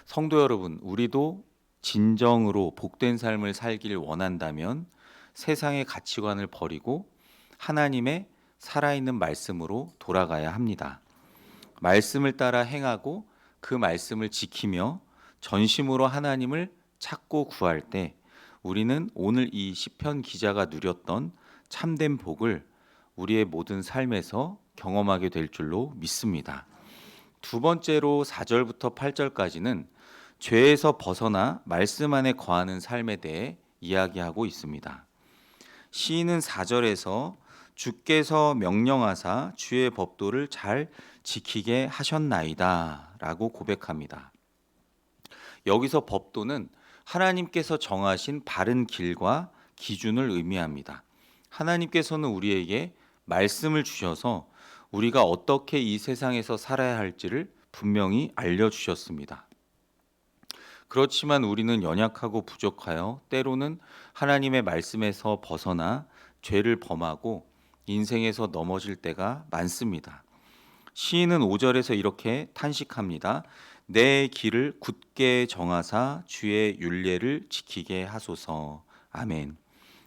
Speaker 2: 성도 여러분, 우리도 진정으로 복된 삶을 살기를 원한다면 세상의 가치관을 버리고 하나님의 살아있는 말씀으로 돌아가야 합니다. 말씀을 따라 행하고 그 말씀을 지키며 전심으로 하나님을 찾고 구할 때 우리는 오늘 이 시편 기자가 누렸던 참된 복을 우리의 모든 삶에서 경험하게 될 줄로 믿습니다. 두 번째로 4절부터 8절까지는 죄에서 벗어나 말씀 안에 거하는 삶에 대해 이야기하고 있습니다. 시인은 4절에서 주께서 명령하사 주의 법도를 잘 지키게 하셨나이다 라고 고백합니다. 여기서 법도는 하나님께서 정하신 바른 길과 기준을 의미합니다. 하나님께서는 우리에게 말씀을 주셔서 우리가 어떻게 이 세상에서 살아야 할지를 분명히 알려주셨습니다. 그렇지만 우리는 연약하고 부족하여 때로는 하나님의 말씀에서 벗어나 죄를 범하고 인생에서 넘어질 때가 많습니다. 시인은 5절에서 이렇게 탄식합니다. 내 길을 굳게 정하사 주의 율례를 지키게 하소서. 아멘.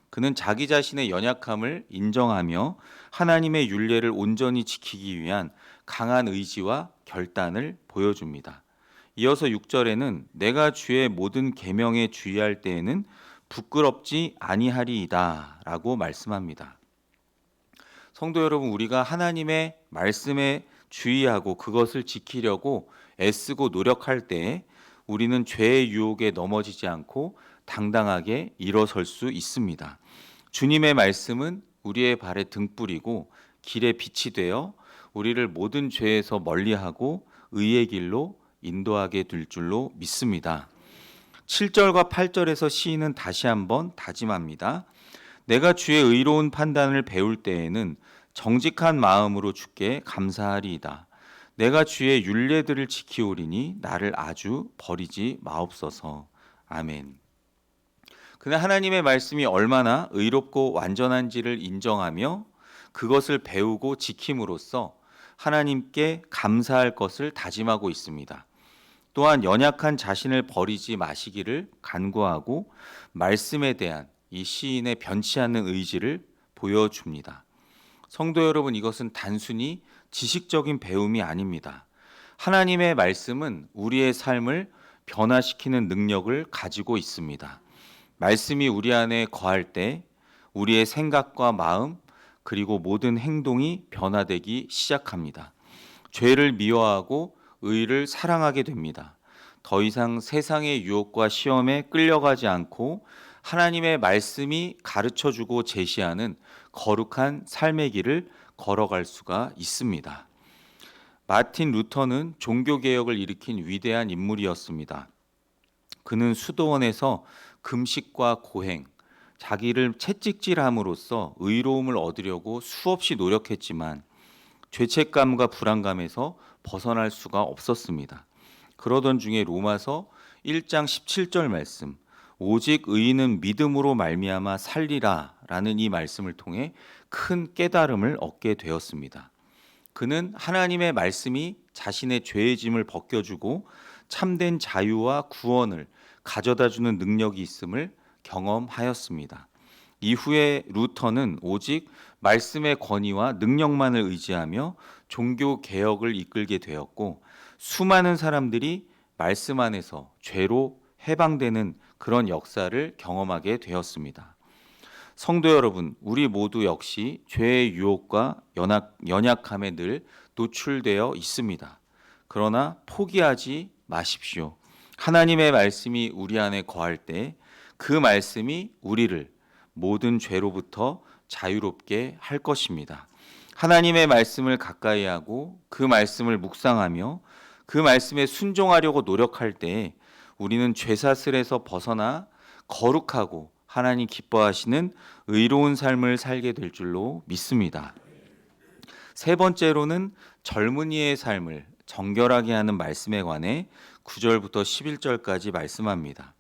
Speaker 2: 그는 자기 자신의 연약함을 인정하며 하나님의 율례를 온전히 지키기 위한 강한 의지와 결단을 보여줍니다. 이어서 6절에는 내가 주의 모든 계명에 주의할 때에는 부끄럽지 아니하리이다 라고 말씀합니다. 성도 여러분, 우리가 하나님의 말씀에 주의하고 그것을 지키려고 애쓰고 노력할 때 우리는 죄의 유혹에 넘어지지 않고 당당하게 일어설 수 있습니다. 주님의 말씀은 우리의 발에 등불이고 길에 빛이 되어 우리를 모든 죄에서 멀리하고 의의 길로 인도하게 될 줄로 믿습니다. 7절과 8절에서 시인은 다시 한번 다짐합니다. 내가 주의 의로운 판단을 배울 때에는 정직한 마음으로 주께 감사하리이다. 내가 주의 율례들을 지키오리니 나를 아주 버리지 마옵소서. 아멘. 그는 하나님의 말씀이 얼마나 의롭고 완전한지를 인정하며 그것을 배우고 지킴으로써 하나님께 감사할 것을 다짐하고 있습니다. 또한 연약한 자신을 버리지 마시기를 간구하고 말씀에 대한 이 시인의 변치 않는 의지를 보여줍니다. 성도 여러분, 이것은 단순히 지식적인 배움이 아닙니다. 하나님의 말씀은 우리의 삶을 변화시키는 능력을 가지고 있습니다. 말씀이 우리 안에 거할 때 우리의 생각과 마음 그리고 모든 행동이 변화되기 시작합니다. 죄를 미워하고 의를 사랑하게 됩니다. 더 이상 세상의 유혹과 시험에 끌려가지 않고 하나님의 말씀이 가르쳐주고 제시하는 거룩한 삶의 길을 걸어갈 수가 있습니다. 마틴 루터는 종교개혁을 일으킨 위대한 인물이었습니다. 그는 수도원에서 금식과 고행, 자기를 채찍질함으로써 의로움을 얻으려고 수없이 노력했지만 죄책감과 불안감에서 벗어날 수가 없었습니다. 그러던 중에 로마서 1장 17절 말씀, 오직 의인은 믿음으로 말미암아 살리라 라는 이 말씀을 통해 큰 깨달음을 얻게 되었습니다. 그는 하나님의 말씀이 자신의 죄의 짐을 벗겨주고 참된 자유와 구원을 가져다주는 능력이 있음을 경험하였습니다. 이후에 루터는 오직 말씀의 권위와 능력만을 의지하며 종교 개혁을 이끌게 되었고 수많은 사람들이 말씀 안에서 죄로 해방되는 그런 역사를 경험하게 되었습니다. 성도 여러분, 우리 모두 역시 죄의 유혹과 연약함에 늘 노출되어 있습니다. 그러나 포기하지 마십시오. 하나님의 말씀이 우리 안에 거할 때 그 말씀이 우리를 모든 죄로부터 자유롭게 할 것입니다. 하나님의 말씀을 가까이 하고 그 말씀을 묵상하며 그 말씀에 순종하려고 노력할 때 우리는 죄사슬에서 벗어나 거룩하고 하나님 기뻐하시는 의로운 삶을 살게 될 줄로 믿습니다. 세 번째로는 젊은이의 삶을 정결하게 하는 말씀에 관해 9절부터 11절까지 말씀합니다.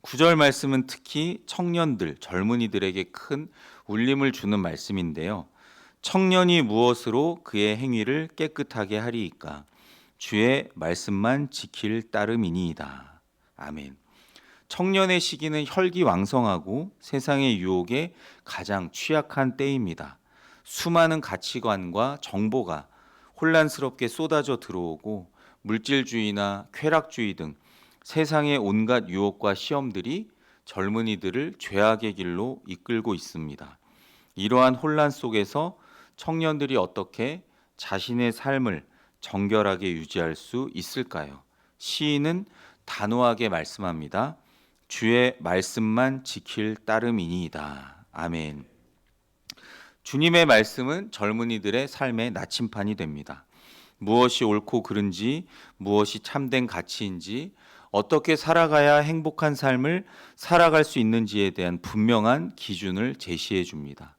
Speaker 2: 9절 말씀은 특히 청년들, 젊은이들에게 큰 울림을 주는 말씀인데요. 청년이 무엇으로 그의 행위를 깨끗하게 하리이까? 주의 말씀만 지킬 따름이니이다. 아멘. 청년의 시기는 혈기왕성하고 세상의 유혹에 가장 취약한 때입니다. 수많은 가치관과 정보가 혼란스럽게 쏟아져 들어오고 물질주의나 쾌락주의 등 세상의 온갖 유혹과 시험들이 젊은이들을 죄악의 길로 이끌고 있습니다. 이러한 혼란 속에서 청년들이 어떻게 자신의 삶을 정결하게 유지할 수 있을까요? 시인은 단호하게 말씀합니다. 주의 말씀만 지킬 따름이니이다. 아멘. 주님의 말씀은 젊은이들의 삶의 나침판이 됩니다. 무엇이 옳고 그른지, 무엇이 참된 가치인지, 어떻게 살아가야 행복한 삶을 살아갈 수 있는지에 대한 분명한 기준을 제시해 줍니다.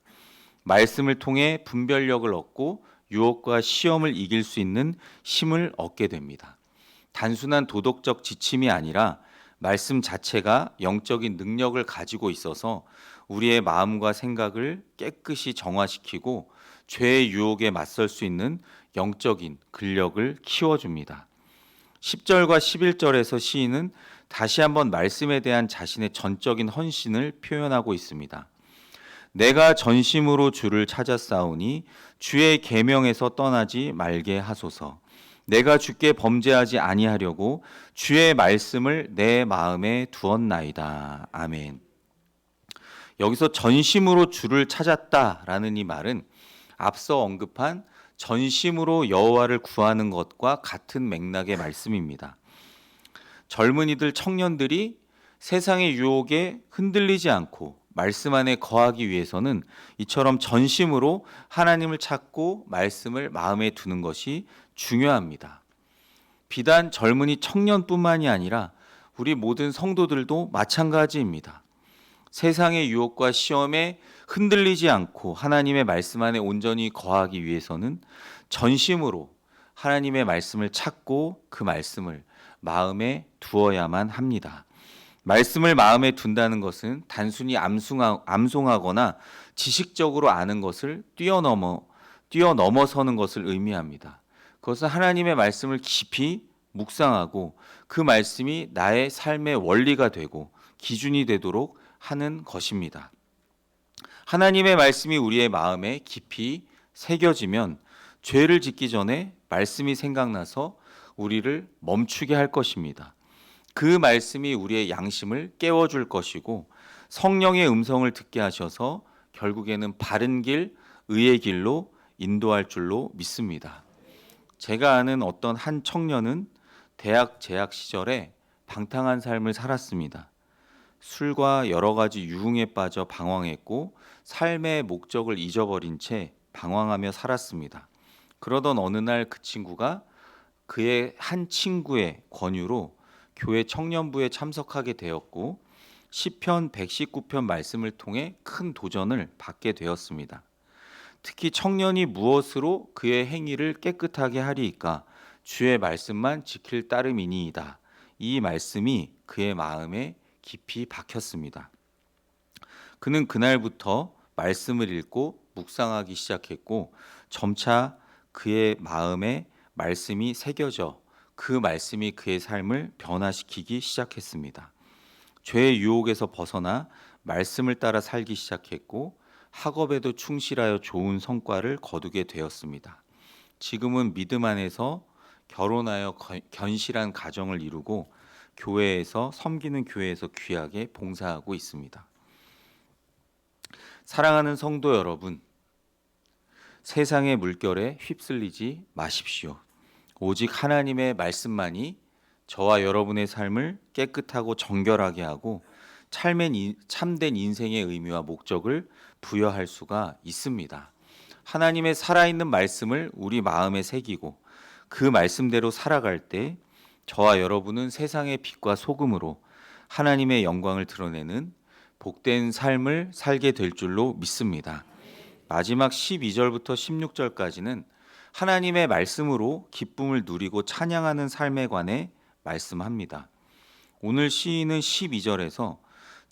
Speaker 2: 말씀을 통해 분별력을 얻고 유혹과 시험을 이길 수 있는 힘을 얻게 됩니다. 단순한 도덕적 지침이 아니라 말씀 자체가 영적인 능력을 가지고 있어서 우리의 마음과 생각을 깨끗이 정화시키고 죄의 유혹에 맞설 수 있는 영적인 근력을 키워줍니다. 10절과 11절에서 시인은 다시 한번 말씀에 대한 자신의 전적인 헌신을 표현하고 있습니다. 내가 전심으로 주를 찾았사오니 주의 계명에서 떠나지 말게 하소서. 내가 주께 범죄하지 아니하려고 주의 말씀을 내 마음에 두었나이다. 아멘. 여기서 전심으로 주를 찾았다라는 이 말은 앞서 언급한 전심으로 여호와를 구하는 것과 같은 맥락의 말씀입니다. 젊은이들, 청년들이 세상의 유혹에 흔들리지 않고 말씀 안에 거하기 위해서는 이처럼 전심으로 하나님을 찾고 말씀을 마음에 두는 것이 중요합니다. 비단 젊은이 청년뿐만이 아니라 우리 모든 성도들도 마찬가지입니다. 세상의 유혹과 시험에 흔들리지 않고 하나님의 말씀 안에 온전히 거하기 위해서는 전심으로 하나님의 말씀을 찾고 그 말씀을 마음에 두어야만 합니다. 말씀을 마음에 둔다는 것은 단순히 암송하거나 지식적으로 아는 것을 뛰어넘어서는 것을 의미합니다. 그것은 하나님의 말씀을 깊이 묵상하고 그 말씀이 나의 삶의 원리가 되고 기준이 되도록 하는 것입니다. 하나님의 말씀이 우리의 마음에 깊이 새겨지면 죄를 짓기 전에 말씀이 생각나서 우리를 멈추게 할 것입니다. 그 말씀이 우리의 양심을 깨워줄 것이고 성령의 음성을 듣게 하셔서 결국에는 바른 길, 의의 길로 인도할 줄로 믿습니다. 제가 아는 어떤 한 청년은 대학 재학 시절에 방탕한 삶을 살았습니다. 술과 여러 가지 유흥에 빠져 방황했고 삶의 목적을 잊어버린 채 방황하며 살았습니다. 그러던 어느 날 그 친구가 그의 한 친구의 권유로 교회 청년부에 참석하게 되었고 시편 119편 말씀을 통해 큰 도전을 받게 되었습니다. 특히 청년이 무엇으로 그의 행위를 깨끗하게 하리이까 주의 말씀만 지킬 따름이니이다. 이 말씀이 그의 마음에 깊이 박혔습니다. 그는 그날부터 말씀을 읽고 묵상하기 시작했고 점차 그의 마음에 말씀이 새겨져 그 말씀이 그의 삶을 변화시키기 시작했습니다. 죄의 유혹에서 벗어나 말씀을 따라 살기 시작했고 학업에도 충실하여 좋은 성과를 거두게 되었습니다. 지금은 믿음 안에서 결혼하여 견실한 가정을 이루고 교회에서 섬기는 교회에서 귀하게 봉사하고 있습니다. 사랑하는 성도 여러분, 세상의 물결에 휩쓸리지 마십시오. 오직 하나님의 말씀만이 저와 여러분의 삶을 깨끗하고 정결하게 하고 참된 인생의 의미와 목적을 부여할 수가 있습니다. 하나님의 살아있는 말씀을 우리 마음에 새기고 그 말씀대로 살아갈 때 저와 여러분은 세상의 빛과 소금으로 하나님의 영광을 드러내는 복된 삶을 살게 될 줄로 믿습니다. 마지막 12절부터 16절까지는 하나님의 말씀으로 기쁨을 누리고 찬양하는 삶에 관해 말씀합니다. 오늘 시인은 12절에서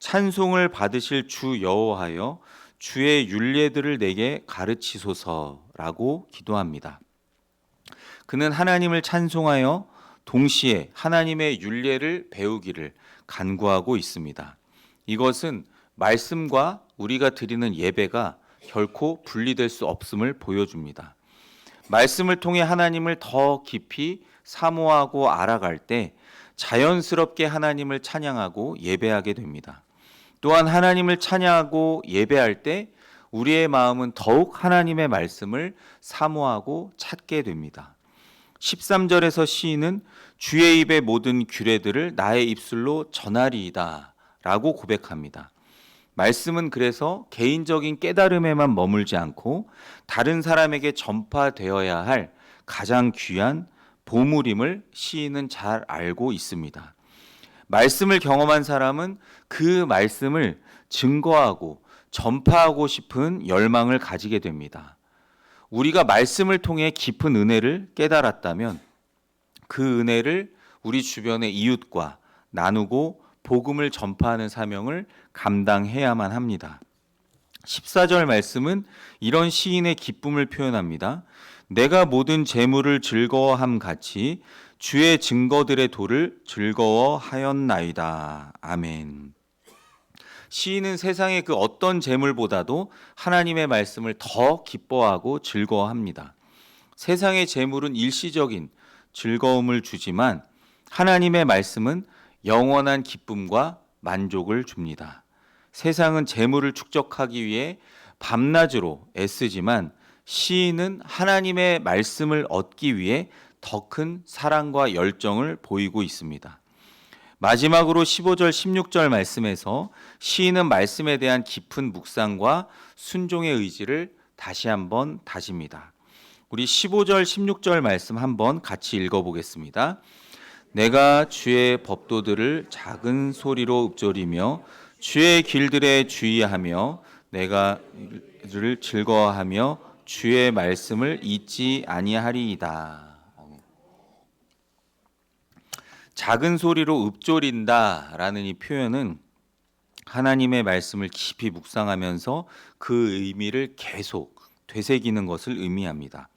Speaker 2: 찬송을 받으실 주 여호와여 주의 율례들을 내게 가르치소서라고 기도합니다. 그는 하나님을 찬송하여 동시에 하나님의 율례를 배우기를 간구하고 있습니다. 이것은 말씀과 우리가 드리는 예배가 결코 분리될 수 없음을 보여줍니다. 말씀을 통해 하나님을 더 깊이 사모하고 알아갈 때 자연스럽게 하나님을 찬양하고 예배하게 됩니다. 또한 하나님을 찬양하고 예배할 때 우리의 마음은 더욱 하나님의 말씀을 사모하고 찾게 됩니다. 13절에서 시인은 주의 입의 모든 규례들을 나의 입술로 전하리이다 라고 고백합니다. 말씀은 그래서 개인적인 깨달음에만 머물지 않고 다른 사람에게 전파되어야 할 가장 귀한 보물임을 시인은 잘 알고 있습니다. 말씀을 경험한 사람은 그 말씀을 증거하고 전파하고 싶은 열망을 가지게 됩니다. 우리가 말씀을 통해 깊은 은혜를 깨달았다면 그 은혜를 우리 주변의 이웃과 나누고 복음을 전파하는 사명을 감당해야만 합니다. 14절 말씀은 이런 시인의 기쁨을 표현합니다. 내가 모든 재물을 즐거워함 같이 주의 증거들의 도를 즐거워하였나이다. 아멘. 시인은 세상의 그 어떤 재물보다도 하나님의 말씀을 더 기뻐하고 즐거워합니다. 세상의 재물은 일시적인 즐거움을 주지만 하나님의 말씀은 영원한 기쁨과 만족을 줍니다. 세상은 재물을 축적하기 위해 밤낮으로 애쓰지만 시인은 하나님의 말씀을 얻기 위해 더 큰 사랑과 열정을 보이고 있습니다. 마지막으로 15절 16절 말씀에서 시인은 말씀에 대한 깊은 묵상과 순종의 의지를 다시 한번 다집니다. 우리 15절 16절 말씀 한번 같이 읽어보겠습니다. 내가 주의 법도들을 작은 소리로 읊조리며 주의 길들에 주의하며 내가 이를 즐거워하며 주의 말씀을 잊지 아니하리이다. 작은 소리로 읊조린다라는 이 표현은 하나님의 말씀을 깊이 묵상하면서 그 의미를 계속 되새기는 것을 의미합니다.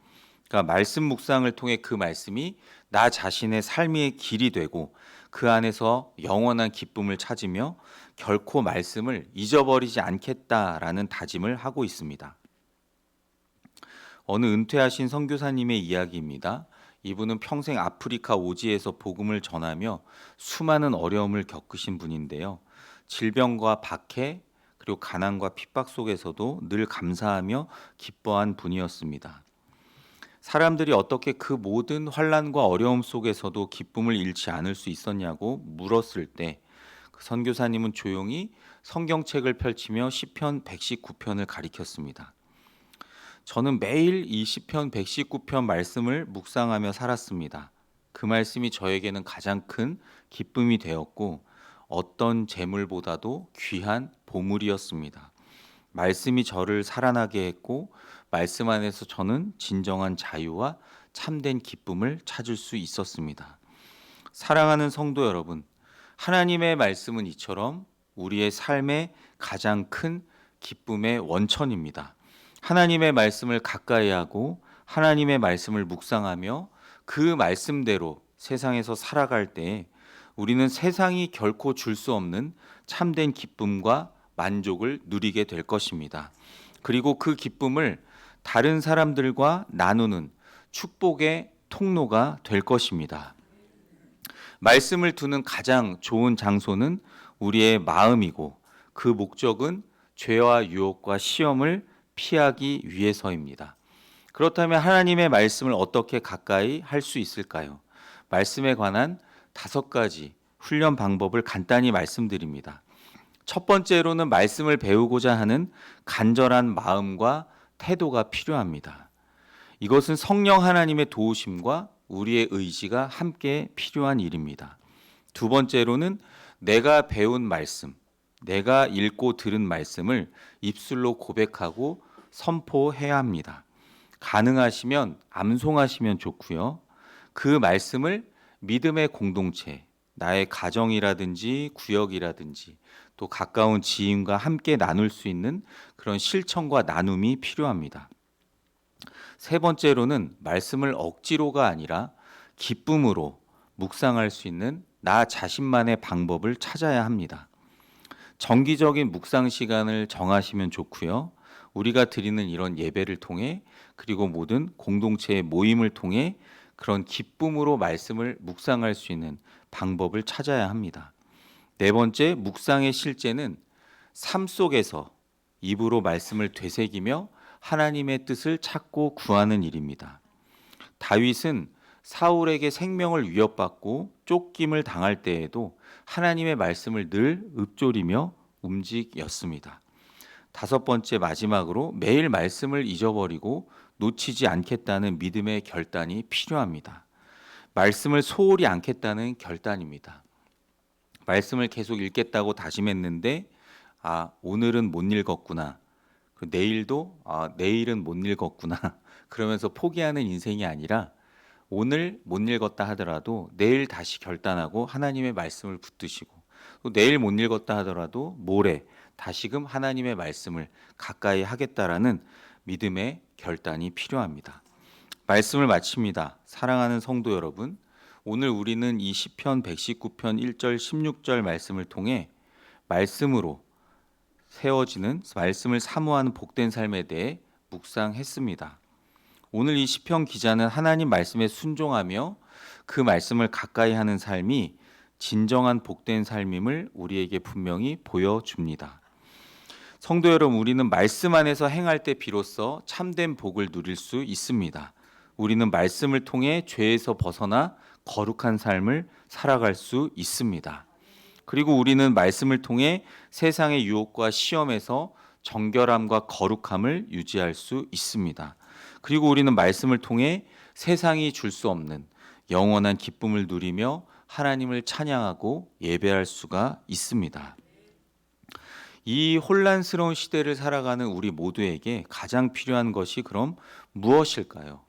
Speaker 2: 그러니까 말씀 묵상을 통해 그 말씀이 나 자신의 삶의 길이 되고 그 안에서 영원한 기쁨을 찾으며 결코 말씀을 잊어버리지 않겠다라는 다짐을 하고 있습니다. 어느 은퇴하신 선교사님의 이야기입니다. 이분은 평생 아프리카 오지에서 복음을 전하며 수많은 어려움을 겪으신 분인데요. 질병과 박해 그리고 가난과 핍박 속에서도 늘 감사하며 기뻐한 분이었습니다. 사람들이 어떻게 그 모든 환난과 어려움 속에서도 기쁨을 잃지 않을 수 있었냐고 물었을 때 그 선교사님은 조용히 성경책을 펼치며 시편 119편을 가리켰습니다. 저는 매일 이 시편 119편 말씀을 묵상하며 살았습니다. 그 말씀이 저에게는 가장 큰 기쁨이 되었고 어떤 재물보다도 귀한 보물이었습니다. 말씀이 저를 살아나게 했고 말씀 안에서 저는 진정한 자유와 참된 기쁨을 찾을 수 있었습니다. 사랑하는 성도 여러분, 하나님의 말씀은 이처럼 우리의 삶의 가장 큰 기쁨의 원천입니다. 하나님의 말씀을 가까이 하고 하나님의 말씀을 묵상하며 그 말씀대로 세상에서 살아갈 때 우리는 세상이 결코 줄 수 없는 참된 기쁨과 만족을 누리게 될 것입니다. 그리고 그 기쁨을 다른 사람들과 나누는 축복의 통로가 될 것입니다. 말씀을 두는 가장 좋은 장소는 우리의 마음이고 그 목적은 죄와 유혹과 시험을 피하기 위해서입니다. 그렇다면 하나님의 말씀을 어떻게 가까이 할 수 있을까요? 말씀에 관한 5가지 훈련 방법을 간단히 말씀드립니다. 첫 번째로는 말씀을 배우고자 하는 간절한 마음과 태도가 필요합니다. 이것은 성령 하나님의 도우심과 우리의 의지가 함께 필요한 일입니다. 두 번째로는 내가 배운 말씀, 내가 읽고 들은 말씀을 입술로 고백하고 선포해야 합니다. 가능하시면 암송하시면 좋고요. 그 말씀을 믿음의 공동체, 나의 가정이라든지 구역이라든지 또 가까운 지인과 함께 나눌 수 있는 그런 실천과 나눔이 필요합니다. 세 번째로는 말씀을 억지로가 아니라 기쁨으로 묵상할 수 있는 나 자신만의 방법을 찾아야 합니다. 정기적인 묵상 시간을 정하시면 좋고요. 우리가 드리는 이런 예배를 통해 그리고 모든 공동체의 모임을 통해 그런 기쁨으로 말씀을 묵상할 수 있는 방법을 찾아야 합니다. 네 번째, 묵상의 실제는 삶 속에서 입으로 말씀을 되새기며 하나님의 뜻을 찾고 구하는 일입니다. 다윗은 사울에게 생명을 위협받고 쫓김을 당할 때에도 하나님의 말씀을 늘 읊조리며 움직였습니다. 다섯 번째, 마지막으로 매일 말씀을 잊어버리고 놓치지 않겠다는 믿음의 결단이 필요합니다. 말씀을 소홀히 않겠다는 결단입니다. 말씀을 계속 읽겠다고 다짐했는데 오늘은 못 읽었구나. 내일도 내일은 못 읽었구나. 그러면서 포기하는 인생이 아니라 오늘 못 읽었다 하더라도 내일 다시 결단하고 하나님의 말씀을 붙드시고 또 내일 못 읽었다 하더라도 모레 다시금 하나님의 말씀을 가까이 하겠다라는 믿음의 결단이 필요합니다. 말씀을 마칩니다. 사랑하는 성도 여러분, 오늘 우리는 이 시편 119편 1절 16절 말씀을 통해 말씀으로 세워지는 말씀을 사모하는 복된 삶에 대해 묵상했습니다. 오늘 이 시편 기자는 하나님 말씀에 순종하며 그 말씀을 가까이 하는 삶이 진정한 복된 삶임을 우리에게 분명히 보여줍니다. 성도 여러분, 우리는 말씀 안에서 행할 때 비로소 참된 복을 누릴 수 있습니다. 우리는 말씀을 통해 죄에서 벗어나 거룩한 삶을 살아갈 수 있습니다. 그리고 우리는 말씀을 통해 세상의 유혹과 시험에서 정결함과 거룩함을 유지할 수 있습니다. 그리고 우리는 말씀을 통해 세상이 줄 수 없는 영원한 기쁨을 누리며 하나님을 찬양하고 예배할 수가 있습니다. 이 혼란스러운 시대를 살아가는 우리 모두에게 가장 필요한 것이 그럼 무엇일까요?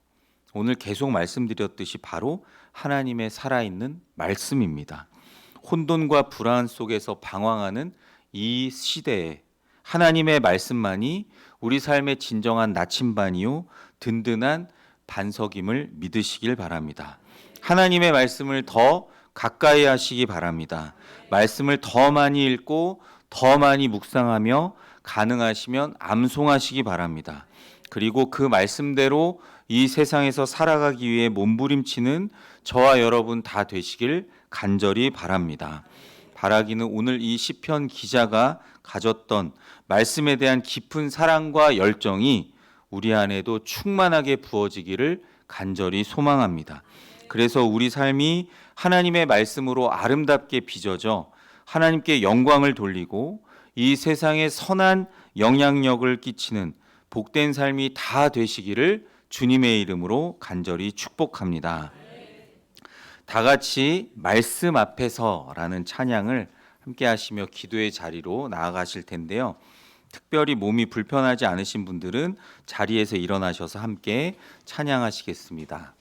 Speaker 2: 오늘 계속 말씀드렸듯이 바로 하나님의 살아있는 말씀입니다. 혼돈과 불안 속에서 방황하는 이 시대에 하나님의 말씀만이 우리 삶의 진정한 나침반이요 든든한 반석임을 믿으시길 바랍니다. 하나님의 말씀을 더 가까이 하시기 바랍니다. 말씀을 더 많이 읽고 더 많이 묵상하며 가능하시면 암송하시기 바랍니다. 그리고 그 말씀대로 이 세상에서 살아가기 위해 몸부림치는 저와 여러분 다 되시길 간절히 바랍니다. 바라기는 오늘 이 시편 기자가 가졌던 말씀에 대한 깊은 사랑과 열정이 우리 안에도 충만하게 부어지기를 간절히 소망합니다. 그래서 우리 삶이 하나님의 말씀으로 아름답게 빚어져 하나님께 영광을 돌리고 이 세상에 선한 영향력을 끼치는 복된 삶이 다 되시기를 주님의 이름으로 간절히 축복합니다. 다 같이 말씀 앞에서라는 찬양을 함께 하시며 기도의 자리로 나아가실 텐데요. 특별히 몸이 불편하지 않으신 분들은 자리에서 일어나셔서 함께 찬양하시겠습니다.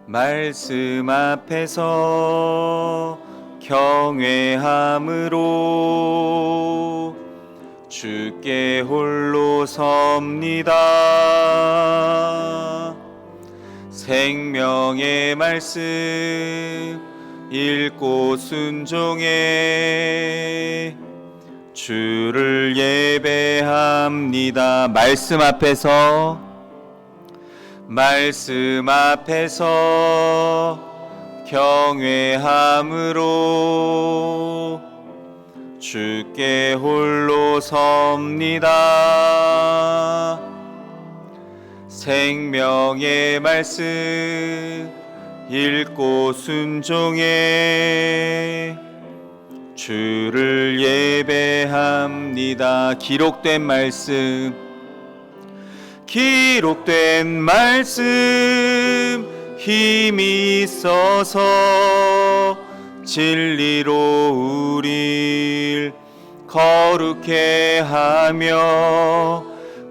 Speaker 2: 말씀 앞에서 경외함으로 주께 홀로 섭니다. 생명의 말씀 읽고 순종해 주를 예배합니다. 말씀 앞에서 경외함으로 주께 홀로 섭니다. 생명의 말씀 읽고 순종해 주를 예배합니다. 기록된 말씀 힘이 있어서 진리로 우릴 거룩해 하며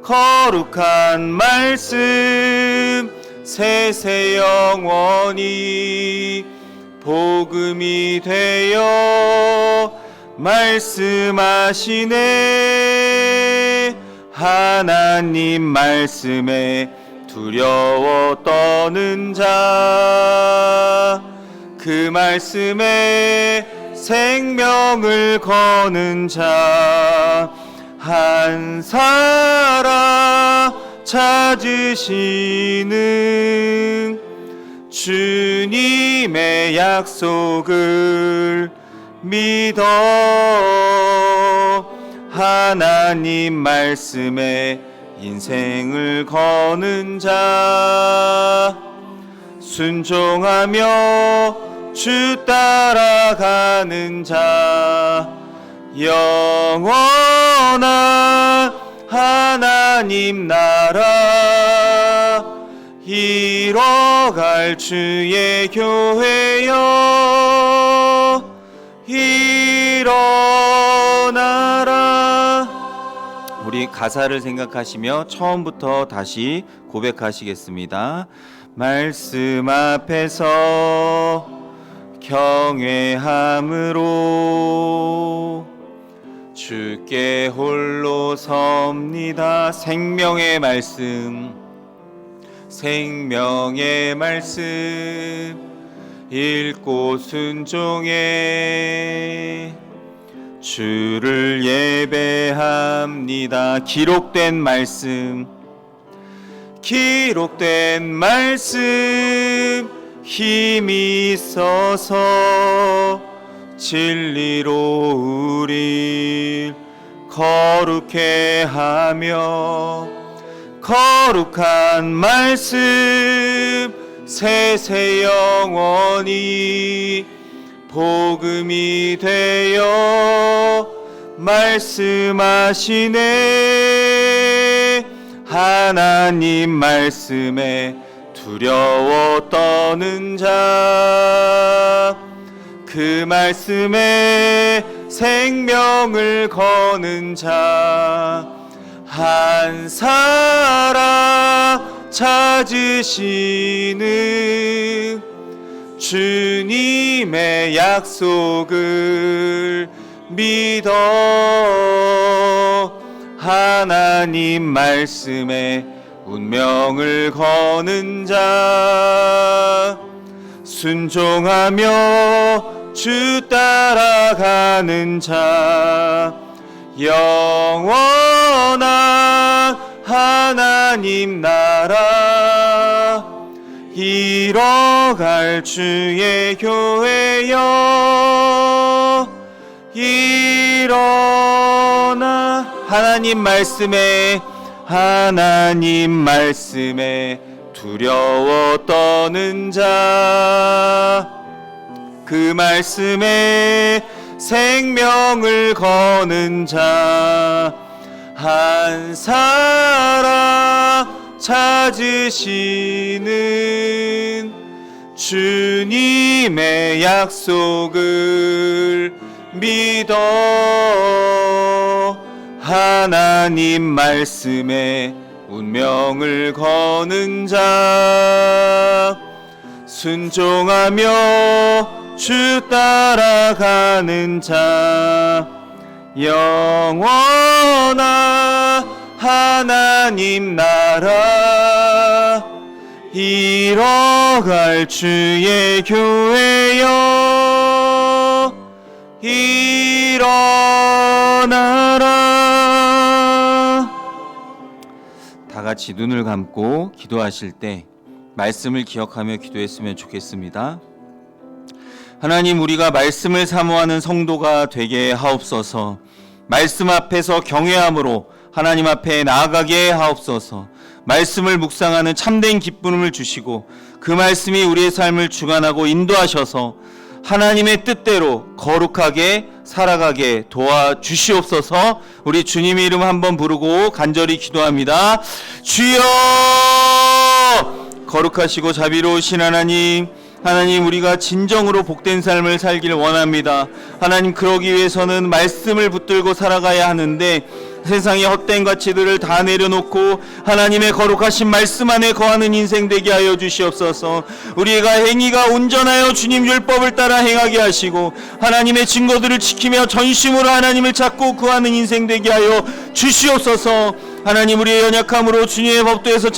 Speaker 2: 거룩한 말씀 세세 영원히 복음이 되어 말씀하시네. 하나님 말씀에 두려워 떠는 자, 그 말씀에 생명을 거는 자 한 사람 찾으시는 주님의 약속을 믿어 하나님 말씀에 인생을 거는 자 순종하며 주 따라가는 자 영원한 하나님 나라 이뤄갈 주의 교회여 일어나라. 우리 가사를 생각하시며 처음부터 다시 고백하시겠습니다. 말씀 앞에서 경외함으로 주께 홀로 섭니다. 생명의 말씀 읽고 순종해 주를 예배합니다. 기록된 말씀 기록된 말씀 힘이 있어서 진리로 우릴 거룩해 하며 거룩한 말씀 세세 영원히 복음이 되어 말씀하시네. 하나님 말씀에 두려워 떠는 자, 그 말씀에 생명을 거는 자, 한 사람 찾으시는 주님의 약속을 믿어 하나님 말씀에 운명을 거는 자, 순종하며 주 따라가는 자, 영원한 하나님 나라 이뤄갈 주의 교회여 일어나. 하나님 말씀에 두려워 떠는 자, 그 말씀에 생명을 거는 자, 한 사람 찾으시는 주님의 약속을 믿어 하나님 말씀에 운명을 거는 자, 순종하며 주 따라가는 자, 영원한 하나님 나라 이뤄갈 주의 교회여 일어나라. 다 같이 눈을 감고 기도하실 때 말씀을 기억하며 기도했으면 좋겠습니다. 하나님, 우리가 말씀을 사모하는 성도가 되게 하옵소서. 말씀 앞에서 경외함으로 하나님 앞에 나아가게 하옵소서. 말씀을 묵상하는 참된 기쁨을 주시고 그 말씀이 우리의 삶을 주관하고 인도하셔서 하나님의 뜻대로 거룩하게 살아가게 도와주시옵소서. 우리 주님의 이름 한번 부르고 간절히 기도합니다. 주여! 거룩하시고 자비로우신 하나님, 우리가 진정으로 복된 삶을 살길 원합니다. 하나님, 그러기 위해서는 말씀을 붙들고 살아가야 하는데 세상의 헛된 가치들을 다 내려놓고 하나님의 거룩하신 말씀 안에 거하는 인생 되게 하여 주시옵소서. 우리가 행위가 온전하여 주님 율법을 따라 행하게 하시고 하나님의 증거들을 지키며 전심으로 하나님을 찾고 구하는 인생 되게 하여 주시옵소서. 하나님, 우리의 연약함으로 주님의 법도에서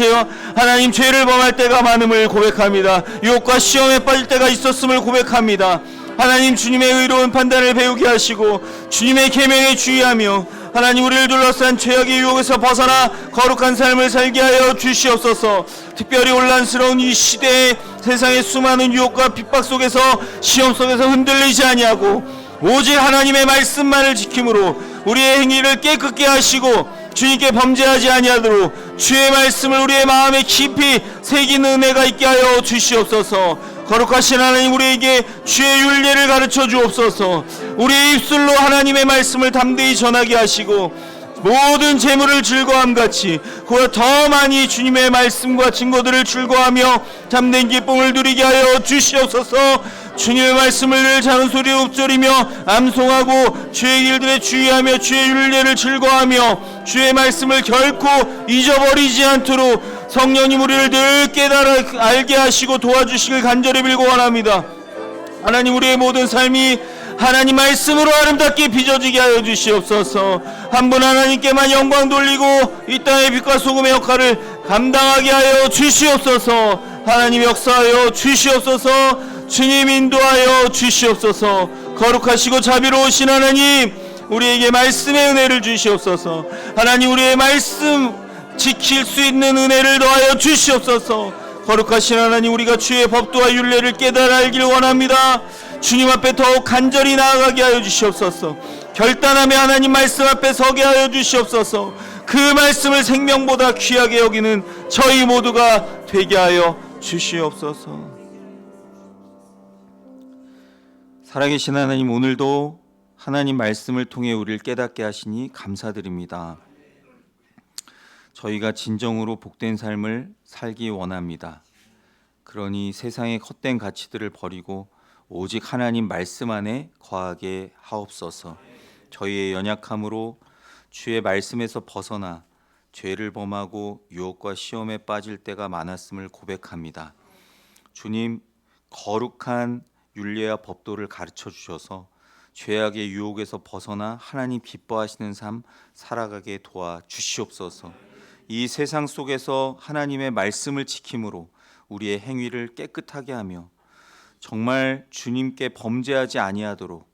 Speaker 2: 하나님 죄를 범할 때가 많음을 고백합니다. 유혹과 시험에 빠질 때가 있었음을 고백합니다. 하나님, 주님의 의로운 판단을 배우게 하시고 주님의 계명에 주의하며 하나님, 우리를 둘러싼 죄악의 유혹에서 벗어나 거룩한 삶을 살게 하여 주시옵소서. 특별히 혼란스러운 이 시대에 세상의 수많은 유혹과 핍박 속에서 시험 속에서 흔들리지 아니하고 오직 하나님의 말씀만을 지킴으로 우리의 행위를 깨끗게 하시고 주님께 범죄하지 아니하도록 주의 말씀을 우리의 마음에 깊이 새기는 은혜가 있게 하여 주시옵소서. 거룩하신 하나님, 우리에게 주의 율례를 가르쳐 주옵소서. 우리의 입술로 하나님의 말씀을 담대히 전하게 하시고 모든 재물을 즐거움같이 그와 더 많이 주님의 말씀과 증거들을 즐거워하며 참된 기쁨을 누리게 하여 주시옵소서. 주님의 말씀을 늘 작은 소리로 읊조리며 암송하고 주의 일들에 주의하며 주의 율례를 즐거워하며 주의 말씀을 결코 잊어버리지 않도록 성령님 우리를 늘 깨달아 알게 하시고 도와주시길 간절히 빌고 원합니다. 하나님, 우리의 모든 삶이 하나님 말씀으로 아름답게 빚어지게 하여 주시옵소서. 한 분 하나님께만 영광 돌리고 이 땅의 빛과 소금의 역할을 감당하게 하여 주시옵소서. 하나님 역사하여 주시옵소서. 주님 인도하여 주시옵소서. 거룩하시고 자비로우신 하나님, 우리에게 말씀의 은혜를 주시옵소서. 하나님, 우리의 말씀 지킬 수 있는 은혜를 더하여 주시옵소서. 거룩하신 하나님, 우리가 주의 법도와 율례를 깨달아 알길 원합니다. 주님 앞에 더욱 간절히 나아가게 하여 주시옵소서. 결단하며 하나님 말씀 앞에 서게 하여 주시옵소서. 그 말씀을 생명보다 귀하게 여기는 저희 모두가 되게 하여 주시옵소서. 살아계신 하나님, 오늘도 하나님 말씀을 통해 우리를 깨닫게 하시니 감사드립니다. 저희가 진정으로 복된 삶을 살기 원합니다. 그러니 세상의 헛된 가치들을 버리고 오직 하나님 말씀 안에 거하게 하옵소서. 저희의 연약함으로 주의 말씀에서 벗어나 죄를 범하고 유혹과 시험에 빠질 때가 많았음을 고백합니다. 주님, 거룩한 율례와 법도를 가르쳐 주셔서 죄악의 유혹에서 벗어나 하나님 기뻐하시는 삶 살아가게 도와 주시옵소서. 이 세상 속에서 하나님의 말씀을 지킴으로 우리의 행위를 깨끗하게 하며 정말 주님께 범죄하지 아니하도록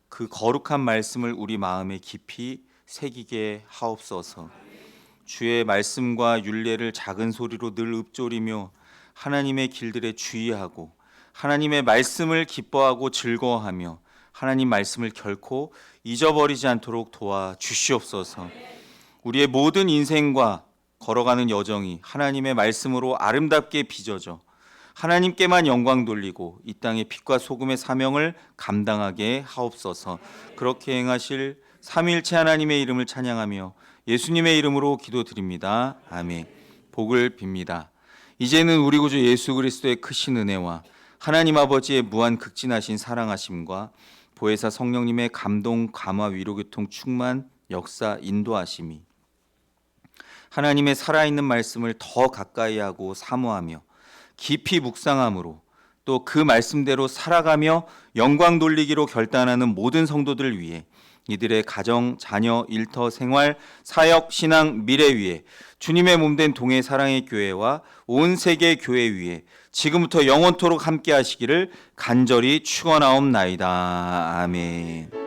Speaker 2: 그 거룩한 말씀을 우리 마음에 깊이 새기게 하옵소서. 주의 말씀과 율례를 작은 소리로 늘 읊조리며 하나님의 길들에 주의하고 하나님의 말씀을 기뻐하고 즐거워하며 하나님 말씀을 결코 잊어버리지 않도록 도와 주시옵소서. 우리의 모든 인생과 걸어가는 여정이 하나님의 말씀으로 아름답게 빚어져 하나님께만 영광 돌리고 이 땅의 빛과 소금의 사명을 감당하게 하옵소서. 그렇게 행하실 삼위일체 하나님의 이름을 찬양하며 예수님의 이름으로 기도드립니다. 아멘. 복을 빕니다. 이제는 우리 구주 예수 그리스도의 크신 은혜와 하나님 아버지의 무한 극진하신 사랑하심과 보혜사 성령님의 감동, 감화, 위로, 교통, 충만, 역사, 인도하심이 하나님의 살아있는 말씀을 더 가까이 하고 사모하며 깊이 묵상함으로 또 그 말씀대로 살아가며 영광 돌리기로 결단하는 모든 성도들을 위해 이들의 가정, 자녀, 일터, 생활, 사역, 신앙, 미래 위에 주님의 몸된 동해 사랑의 교회와 온 세계 교회 위에 지금부터 영원토록 함께 하시기를 간절히 축원하옵나이다. 아멘.